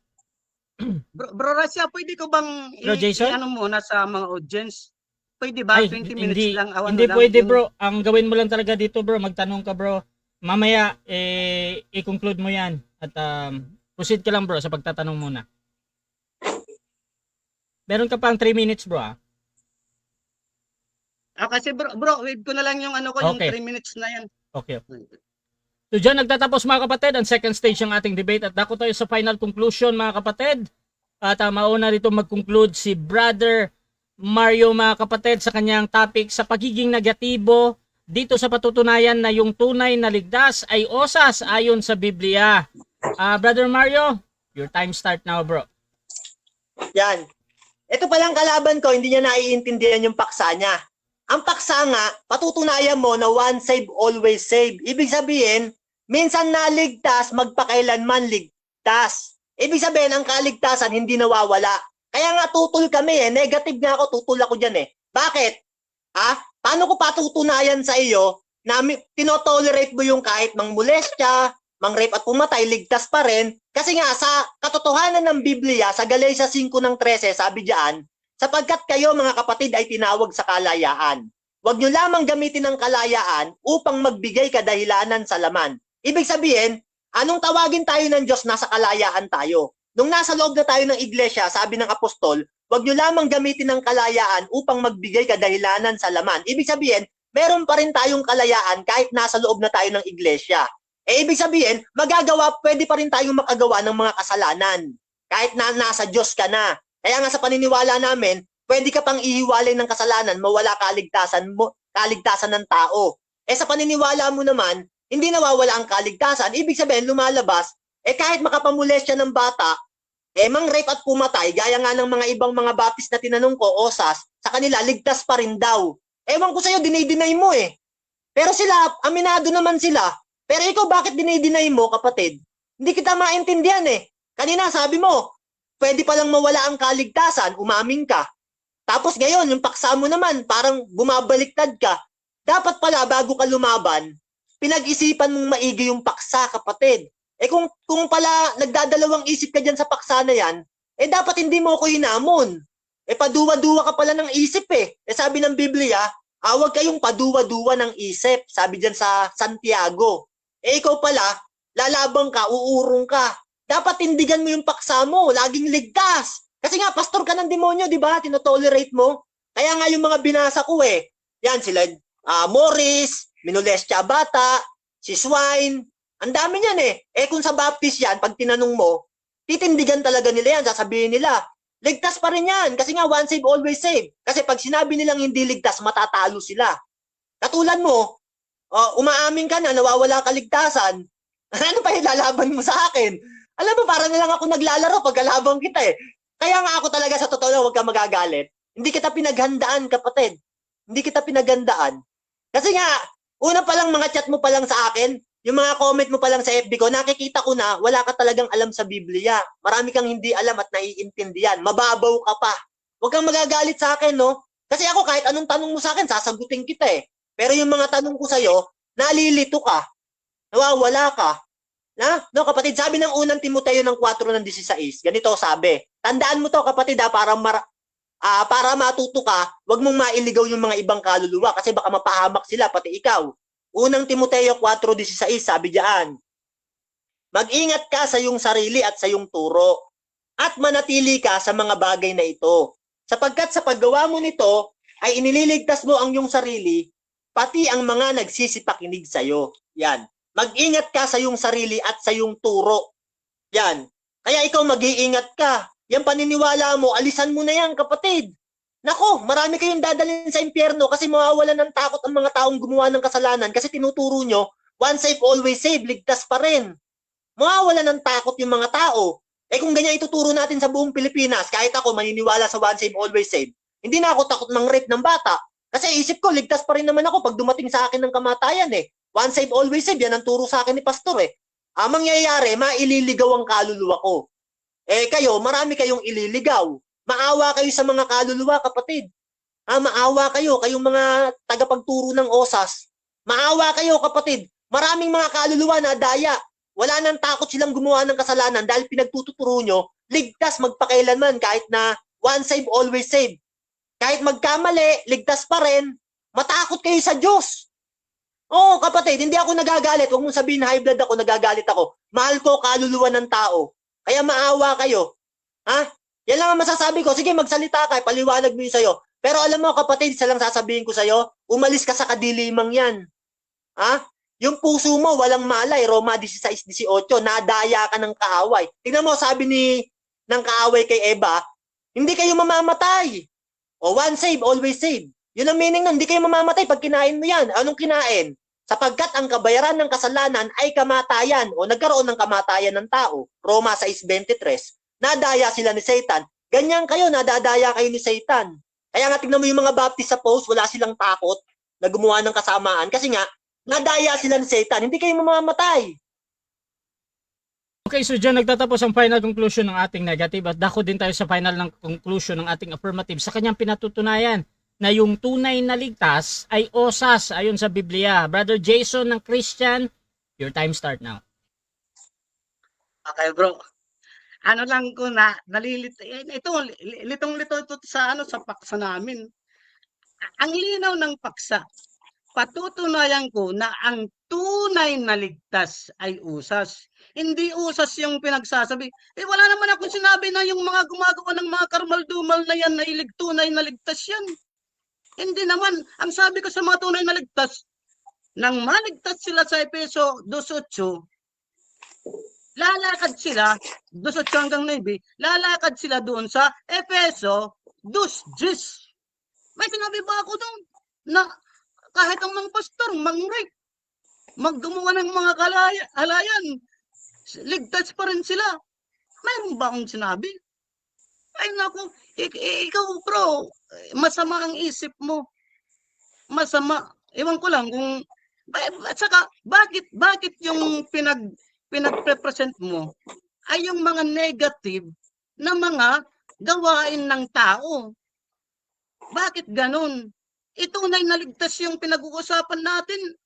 bro Rasya, pwede ko bang Bro Jason? ano muna sa mga audience? Pwede ba? Ay, 20 minutes lang. Awan hindi lang pwede yung- bro. Ang gawin mo lang talaga dito bro, magtanong ka bro. Mamaya, i-conclude mo yan. At proceed ka lang bro sa pagtatanong muna. Meron ka pang 3 minutes bro ah. Kasi bro, wait ko na lang yung ano ko, yung Okay. 3 minutes na yan. Okay. So dyan nagtatapos mga kapatid ang second stage ng ating debate at dako tayo sa final conclusion mga kapatid. At mauna rito mag-conclude si Brother Mario mga kapatid sa kanyang topic sa pagiging negatibo dito sa patutunayan na yung tunay na ligtas ay osas ayon sa Biblia. Brother Mario, your time start now bro. Yan. Ito palang kalaban ko, hindi niya naiintindihan yung paksa niya. Ang paksa nga, patutunayan mo na once save, always save. Ibig sabihin, minsan naligtas, magpakailanman ligtas. Ibig sabihin, ang kaligtasan hindi nawawala. Kaya nga tutol kami eh. Negative nga ako, tutol ako dyan eh. Bakit? Paano ko patutunayan sa iyo na tinotolerate mo yung kahit mangmolestya, mangrape at pumatay, ligtas pa rin? Kasi nga, sa katotohanan ng Biblia, sa Galatia 5:13, sabi diyan, sapagkat kayo mga kapatid ay tinawag sa kalayaan. Huwag nyo lamang gamitin ang kalayaan upang magbigay kadahilanan sa laman. Ibig sabihin, anong tawagin tayo ng Diyos, nasa kalayaan tayo. Nung nasa loob na tayo ng iglesia, sabi ng apostol, huwag nyo lamang gamitin ang kalayaan upang magbigay kadahilanan sa laman. Ibig sabihin, meron pa rin tayong kalayaan kahit nasa loob na tayo ng iglesia. Ibig sabihin, pwede pa rin tayong makagawa ng mga kasalanan. Kahit na nasa Diyos ka na. Kaya nga sa paniniwala namin, pwede ka pang ihiwalay ng kasalanan, mawala kaligtasan ng tao. Sa paniniwala mo naman, hindi nawawala ang kaligtasan. Ibig sabihin, lumalabas, kahit makapamulestya ng bata, mang-rape at pumatay, gaya nga ng mga ibang mga baptist na tinanong ko, osas, sa kanila, ligtas pa rin daw. Ewan ko sa'yo, dinay-deny mo eh. Pero sila, aminado naman sila. Pero ikaw, bakit dinay-deny mo, kapatid? Hindi kita maintindihan eh. Kanina, sabi mo, pwede palang mawala ang kaligtasan, umamin ka. Tapos ngayon, yung paksa mo naman, parang bumabaliktad ka. Dapat pala, bago ka lumaban, pinag-isipan mong maigi yung paksa, kapatid. Kung pala nagdadalawang isip ka dyan sa paksa na yan, dapat hindi mo ako hinamon. Paduwa-duwa ka pala ng isip eh. Sabi ng Biblia, huwag kayong paduwa-duwa ng isip. Sabi dyan sa Santiago. Ikaw pala, lalabang ka, uurong ka. Dapat tindigan mo yung paksa mo, laging ligtas. Kasi nga, pastor ka ng demonyo, di ba? Tinotolerate mo. Kaya nga yung mga binasa ko yan sila, Morris, minolestya bata, si Swine, ang dami niyan kung sa Baptist yan, pag tinanong mo, titindigan talaga nila yan, sasabihin nila, ligtas pa rin yan, kasi nga once save, always save. Kasi pag sinabi nilang hindi ligtas, matatalo sila. Katulad mo, umaamin ka na, nawawala kaligtasan, ano pa ilalaban mo sa akin? Alam mo, para na lang ako naglalaro pag kalabang kita Kaya nga ako talaga sa totoo lang, huwag ka magagalit. Hindi kita pinaghandaan, kapatid. Hindi kita pinaghandaan. Kasi nga, una pa lang mga chat mo pa lang sa akin, yung mga comment mo pa lang sa FB ko, nakikita ko na wala ka talagang alam sa Biblia. Marami kang hindi alam at naiintindihan. Mababaw ka pa. Huwag kang magagalit sa akin, no? Kasi ako kahit anong tanong mo sa akin, sasagutin kita Pero yung mga tanong ko sa'yo, nalilito ka. Nawawala ka. No, kapatid, sabi ng unang Timoteo ng 4:16, ganito sabi. Tandaan mo to, kapatid, para matuto ka, wag mong mailigaw yung mga ibang kaluluwa kasi baka mapahamak sila, pati ikaw. Unang Timoteo 4:16, sabi diyan, mag-ingat ka sa iyong sarili at sa iyong turo, at manatili ka sa mga bagay na ito. Sapagkat sa paggawa mo nito, ay inililigtas mo ang iyong sarili, pati ang mga nagsisipakinig sa iyo. Yan. Mag-ingat ka sa iyong sarili at sa iyong turo. Yan. Kaya ikaw mag-iingat ka. Yan paniniwala mo, alisan mo na yan, kapatid. Nako, marami kayong dadalhin sa impyerno kasi mawawalan ng takot ang mga taong gumawa ng kasalanan kasi tinuturo nyo, once saved, always saved, ligtas pa rin. Mawawalan ng takot yung mga tao. Eh kung ganyan ituturo natin sa buong Pilipinas, kahit ako maniniwala sa once saved, always saved, hindi na ako takot mang-rape ng bata. Kasi isip ko, ligtas pa rin naman ako pag dumating sa akin ng kamatayan eh. Once saved, always saved, yan ang turo sa akin ni pastor eh. Ang mangyayari, maililigaw ang kaluluwa ko. Eh kayo, marami kayong ililigaw. Maawa kayo sa mga kaluluwa, kapatid. Maawa kayo, kayong mga tagapagturo ng osas. Maawa kayo, kapatid. Maraming mga kaluluwa na daya. Wala nang takot silang gumawa ng kasalanan dahil pinagtuturo nyo, ligtas magpakailanman kahit na once saved, always saved. Kahit magkamali, ligtas pa rin. Matakot kayo sa Diyos. Oo, kapatid, hindi ako nagagalit. Huwag mong sabihin high blood ako, nagagalit ako. Mahal ko kaluluwa ng tao. Kaya maawa kayo. Ha? Yan lang ang masasabi ko. Sige, magsalita ka, paliwanag mo yun sa'yo. Pero alam mo, kapatid, isa lang sasabihin ko sa'yo, umalis ka sa kadilimang yan. Ha? Yung puso mo, walang malay. Roma 16:18, nadaya ka ng kaaway. Tingnan mo, sabi ng kaaway kay Eva, hindi kayo mamamatay. O once saved, always saved. Yun ang meaning nun, hindi kayo mamamatay pag kinain mo yan. Anong kinain? Sapagkat ang kabayaran ng kasalanan ay kamatayan o nagkaroon ng kamatayan ng tao. Roma 6:23. Nadaya sila ni Satan. Ganyan kayo, nadadaya kayo ni Satan. Kaya nga tignan mo yung mga Baptist sa post, wala silang takot na gumawa ng kasamaan. Kasi nga, nadaya sila ni Satan. Hindi kayo mamamatay. Okay, so dyan nagtatapos ang final conclusion ng ating negative at dako din tayo sa final ng conclusion ng ating affirmative sa kanyang pinatutunayan na yung tunay na ligtas ay osas ayon sa Biblia. Brother Jason ng Christian, your time start now. Okay, bro. Ano lang ko na nalilito ito litong-lito ito sa paksa namin. Ang linaw ng paksa. Patutunayan ko na ang tunay na ligtas ay usas. Hindi usas yung pinagsasabi. Wala naman akong sinabi na yung mga gumagawa ng mga karmal-dumal na yan na tunay na ligtas yan. Hindi naman. Ang sabi ko sa mga tunay na ligtas, nang maligtas sila sa Efeso 2:8, lalakad sila, 2:8 hanggang 9, lalakad sila doon sa Efeso 2:10. May sinabi ba ako doon na kahit ang mga pastor, mang-rape, maggumawa ng mga halayan, ligtas pa rin sila. Mayroon ba akong sinabi? Ay naku, ikaw bro, masama ang isip mo. Masama. Ewan ko lang kung, at saka, bakit yung pinag-represent mo ay yung mga negative na mga gawain ng tao. Bakit ganun? Tunay na ligtas yung pinag-uusapan natin.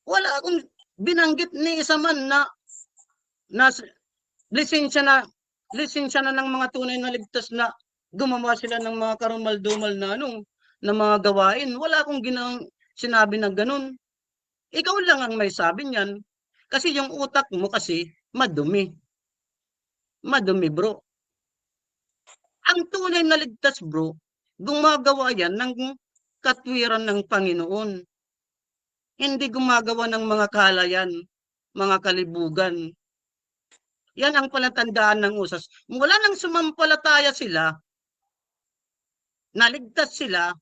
Wala akong binanggit ni isa man na lisensya na ng mga tunay na ligtas na gumawa sila ng mga karumal-dumal na na mga gawain. Wala akong sinabi na ganun. Ikaw lang ang may sabi niyan. Kasi yung utak mo kasi madumi. Madumi, bro. Ang tunay na ligtas, bro, gumagawa yan ng katwiran ng Panginoon. Hindi gumagawa ng mga kalayan, mga kalibugan. Yan ang palatandaan ng usas. Mula nang sumampalataya sila, naligtas sila,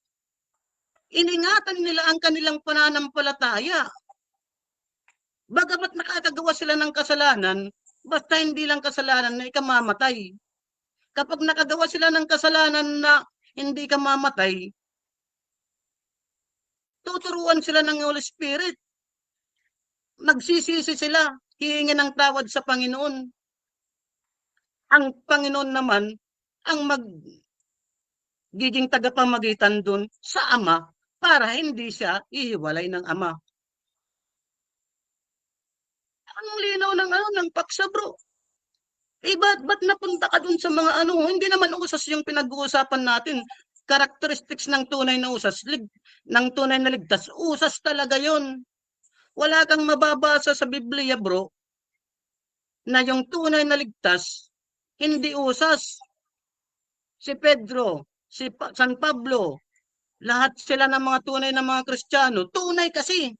iningatan nila ang kanilang pananampalataya. Bagamat nakakagawa sila ng kasalanan, basta hindi lang kasalanan na ikamamatay. Kapag nakagawa sila ng kasalanan na hindi ka mamatay, tuturuan sila ng Holy Spirit. Magsisisi sila, hihingi ng tawad sa Panginoon. Ang Panginoon naman ang magiging tagapamagitan dun sa Ama para hindi siya ihiwalay ng Ama. Anong linaw ng ng paksa, bro? Ba't napunta ka dun sa mga hindi naman usas yung pinag-uusapan natin. Characteristics ng tunay na usas, ng tunay na ligtas, usas talaga yon. Wala kang mababasa sa Biblia, bro, na yung tunay na ligtas, hindi usas. Si Pedro, San Pablo, lahat sila ng mga tunay na mga Kristiyano, tunay kasi.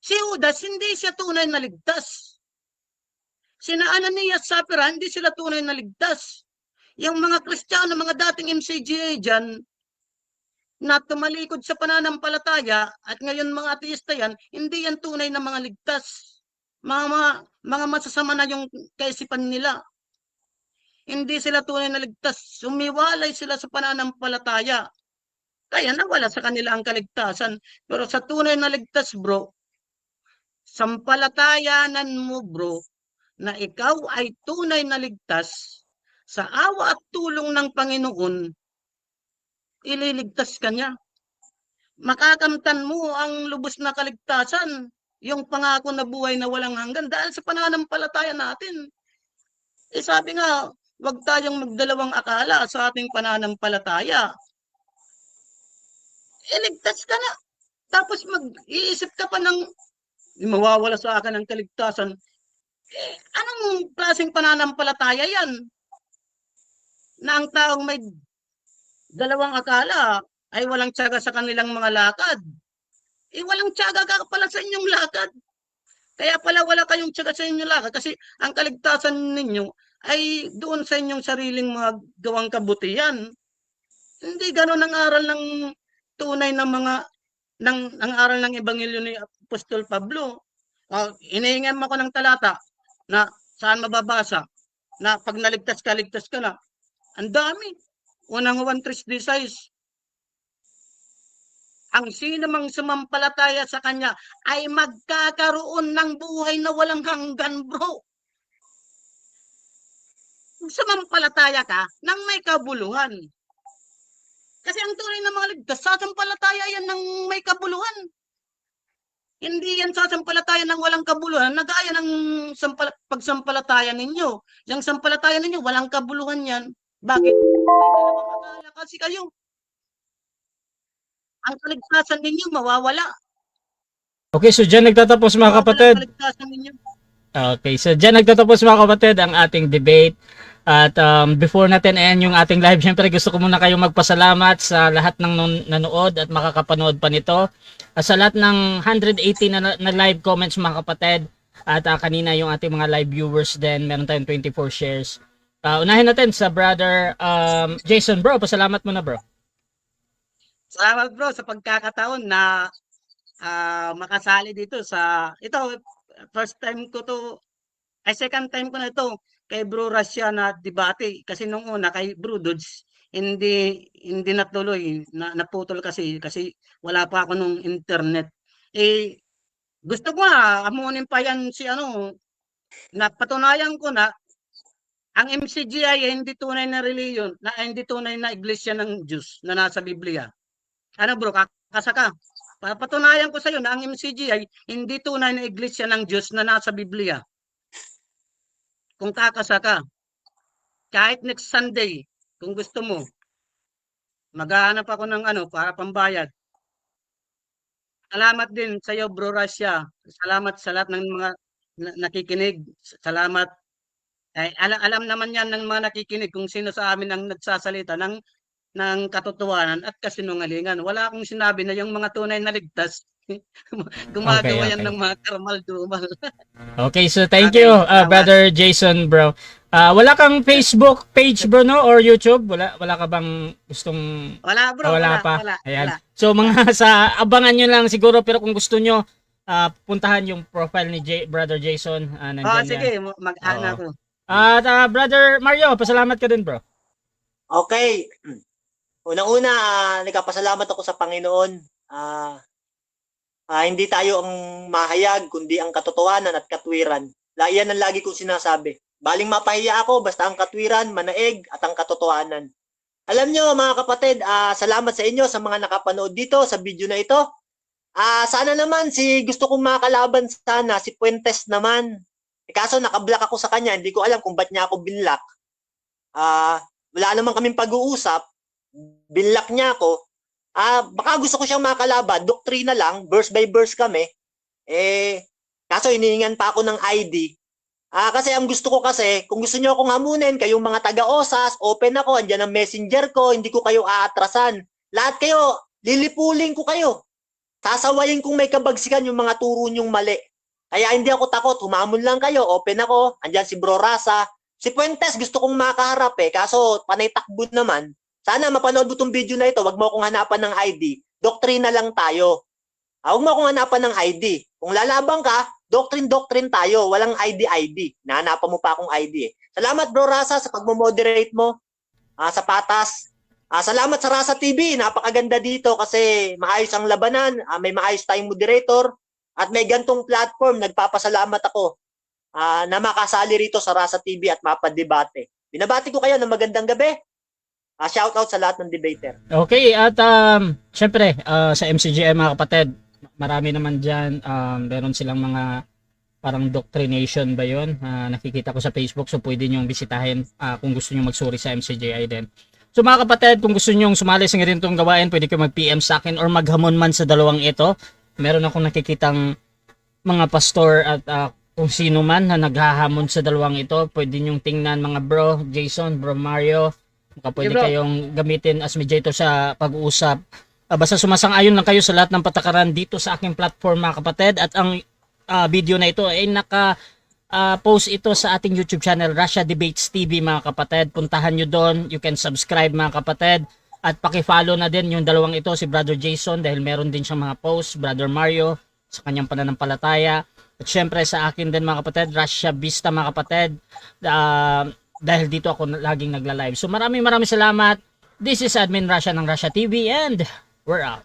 Si Judas, hindi siya tunay na ligtas. Sina Ananias, Sapphira, hindi sila tunay na ligtas. Yung mga Kristiyano, mga dating MCGA dyan, na tumalikod sa pananampalataya, at ngayon mga ateista yan, hindi yan tunay na mga ligtas. Mga masasama na yung kaisipan nila. Hindi sila tunay na ligtas. Sumiwalay sila sa pananampalataya. Kaya nawala sa kanila ang kaligtasan. Pero sa tunay na ligtas, bro, sampalatayanan mo, bro, na ikaw ay tunay na ligtas, sa awa at tulong ng Panginoon, ililigtas ka niya. Makakamtan mo ang lubos na kaligtasan, yung pangako na buhay na walang hanggan dahil sa pananampalataya natin. Sabi nga, huwag tayong magdalawang akala sa ating pananampalataya. Iligtas ka na. Tapos mag-iisip ka pa ng mawawala sa akin ang kaligtasan. Anong klaseng pananampalataya yan? Na ang taong may dalawang akala ay walang tiyaga sa kanilang mga lakad. Walang tiyaga ka pala sa inyong lakad. Kaya pala wala kayong tiyaga sa inyong lakad kasi ang kaligtasan ninyo ay doon sa inyong sariling mga gawang kabutihan. Hindi gano'n ang aral ng tunay na ang aral ng Ebanghelyo ni Apostol Pablo. Inihingan mo ko ng talata na saan mababasa na pag naligtas ka na. Ang dami. Unang 1:3-16. Ang sino mang sumampalataya sa kanya ay magkakaroon ng buhay na walang hanggan, bro. Sumampalataya ka nang may kabuluhan. Kasi ang tunay na mga ligtas, sasampalataya yan ng may kabuluhan. Hindi yan sasampalataya ng walang kabuluhan, nagaya ng pagsampalataya ninyo. Yung sampalataya ninyo, walang kabuluhan yan. Bakit? May kasi kayo. Ang kaligtasan ninyo, mawawala. Okay, so dyan nagtatapos mga kapatid. Kaligtasan ninyo. Okay, so dyan nagtatapos mga kapatid ang ating debate. At before natin end yung ating live, syempre gusto ko muna kayong magpasalamat sa lahat ng nanood at makakapanood pa nito. Sa lahat ng 180 na live comments mga kapatid. At kanina yung ating mga live viewers din, meron tayong 24 shares. Unahin natin sa brother Jason, bro. Pasalamat mo na, bro. Salamat, bro, sa pagkakataon na makasali dito sa ito. First time ko to, second time ko na ito kay Bro Russia na debate kasi nung una kay Bro Dudes hindi natuloy, naputol kasi wala pa ako nung internet. Gusto ko amunin pa yan si napatunayan ko na ang MCGI ay hindi tunay na reliyon, na hindi tunay na iglesia ng Diyos na nasa Biblia. Bro, kakasa ka. Papatunayan ko sa iyo na ang MCGI hindi tunay na iglesia ng Diyos na nasa Biblia. Kung kakasa ka, kahit next Sunday, kung gusto mo, maghahanap ako ng para pambayad. Salamat din sa iyo, Bro Russia. Salamat sa lahat ng mga nakikinig. Salamat. Alam naman yan ng mga nakikinig kung sino sa amin ang nagsasalita ng katotohanan at kasinungalingan. Wala akong sinabi na yung mga tunay na ligtas gumagawa yan ng mga karmal-dumal. Okay, so thank you, brother Jason, bro. Wala kang Facebook page, bro, no? Or YouTube? Wala ka bang gustong... Wala, bro. Wala pa. Ayan. Wala. So, mga abangan nyo lang siguro, pero kung gusto nyo, puntahan yung profile ni brother Jason. Sige, mag-ana ko. At brother Mario, pasalamat ka din, bro. Okay. Unang-una, nagpapasalamat ako sa Panginoon. Hindi tayo ang mahayag, kundi ang katotohanan at katwiran. Yan ang lagi kong sinasabi. Baling mapahiya ako, basta ang katwiran, manaig, at ang katotohanan. Alam nyo mga kapatid, salamat sa inyo sa mga nakapanood dito sa video na ito. Sana naman gusto kong makalaban sana si Fuentes naman. Kaso nakablock ako sa kanya, hindi ko alam kung ba't niya ako binlock. Wala naman kaming pag-uusap. Binlock niya ako. Baka gusto ko siyang makalaban, doktrina lang, verse by verse kami. Kaso hinihingan pa ako ng ID. Kasi ang gusto ko kasi, kung gusto niyo akong hamunin, kayong mga taga-OSAS, open ako, andyan ang messenger ko, hindi ko kayo aatrasan. Lahat kayo, lilipulin ko kayo. Sasawayin kung may kabagsikan yung mga turo nyong mali. Kaya hindi ako takot, humamon lang kayo, open ako, andyan si Bro Rasa. Si Fuentes gusto kong makaharap kaso panay takbo naman. Sana mapanood mo itong video na ito, wag mo akong hanapan ng ID. Doktrina lang tayo. Huwag mo akong hanapan ng ID. Kung lalabang ka, doctrine tayo. Walang ID. Nahanapan mo pa akong ID Salamat Bro Rasa sa pagmo-moderate mo sa patas. Salamat sa Rasa TV. Napakaganda dito kasi maayos ang labanan. May maayos tayong moderator. At may gantong platform. Nagpapasalamat ako na makasali rito sa Rasa TV at mapadebate. Binabati ko kayo ng magandang gabi. Shoutout sa lahat ng debater. Okay, at syempre sa MCGI mga kapatid, marami naman dyan, meron silang mga parang doctrination ba yun? Nakikita ko sa Facebook, so pwede nyo bisitahin kung gusto nyo magsuri sa MCGI din. So mga kapatid, kung gusto nyo sumali sa ganitong gawain, pwede kayo mag-PM sa akin or maghamon man sa dalawang ito. Meron akong nakikitang mga pastor at kung sino man na naghahamon sa dalawang ito, pwede nyong tingnan mga bro, Jason, bro Mario, pwede kayong gamitin as mediator sa pag-uusap. Basta sumasang-ayon lang kayo sa lahat ng patakaran dito sa aking platform mga kapatid. At ang video na ito ay naka-post ito sa ating YouTube channel, Russia Debates TV mga kapatid. Puntahan nyo doon, you can subscribe mga kapatid. At paki-follow na din yung dalawang ito, si Brother Jason dahil meron din siyang mga posts, Brother Mario sa kanyang pananampalataya. At syempre sa akin din mga kapatid, Russia Vista mga kapatid. Dahil dito ako laging nagla-live. So maraming salamat. This is Admin Russia ng Russia TV and we're out.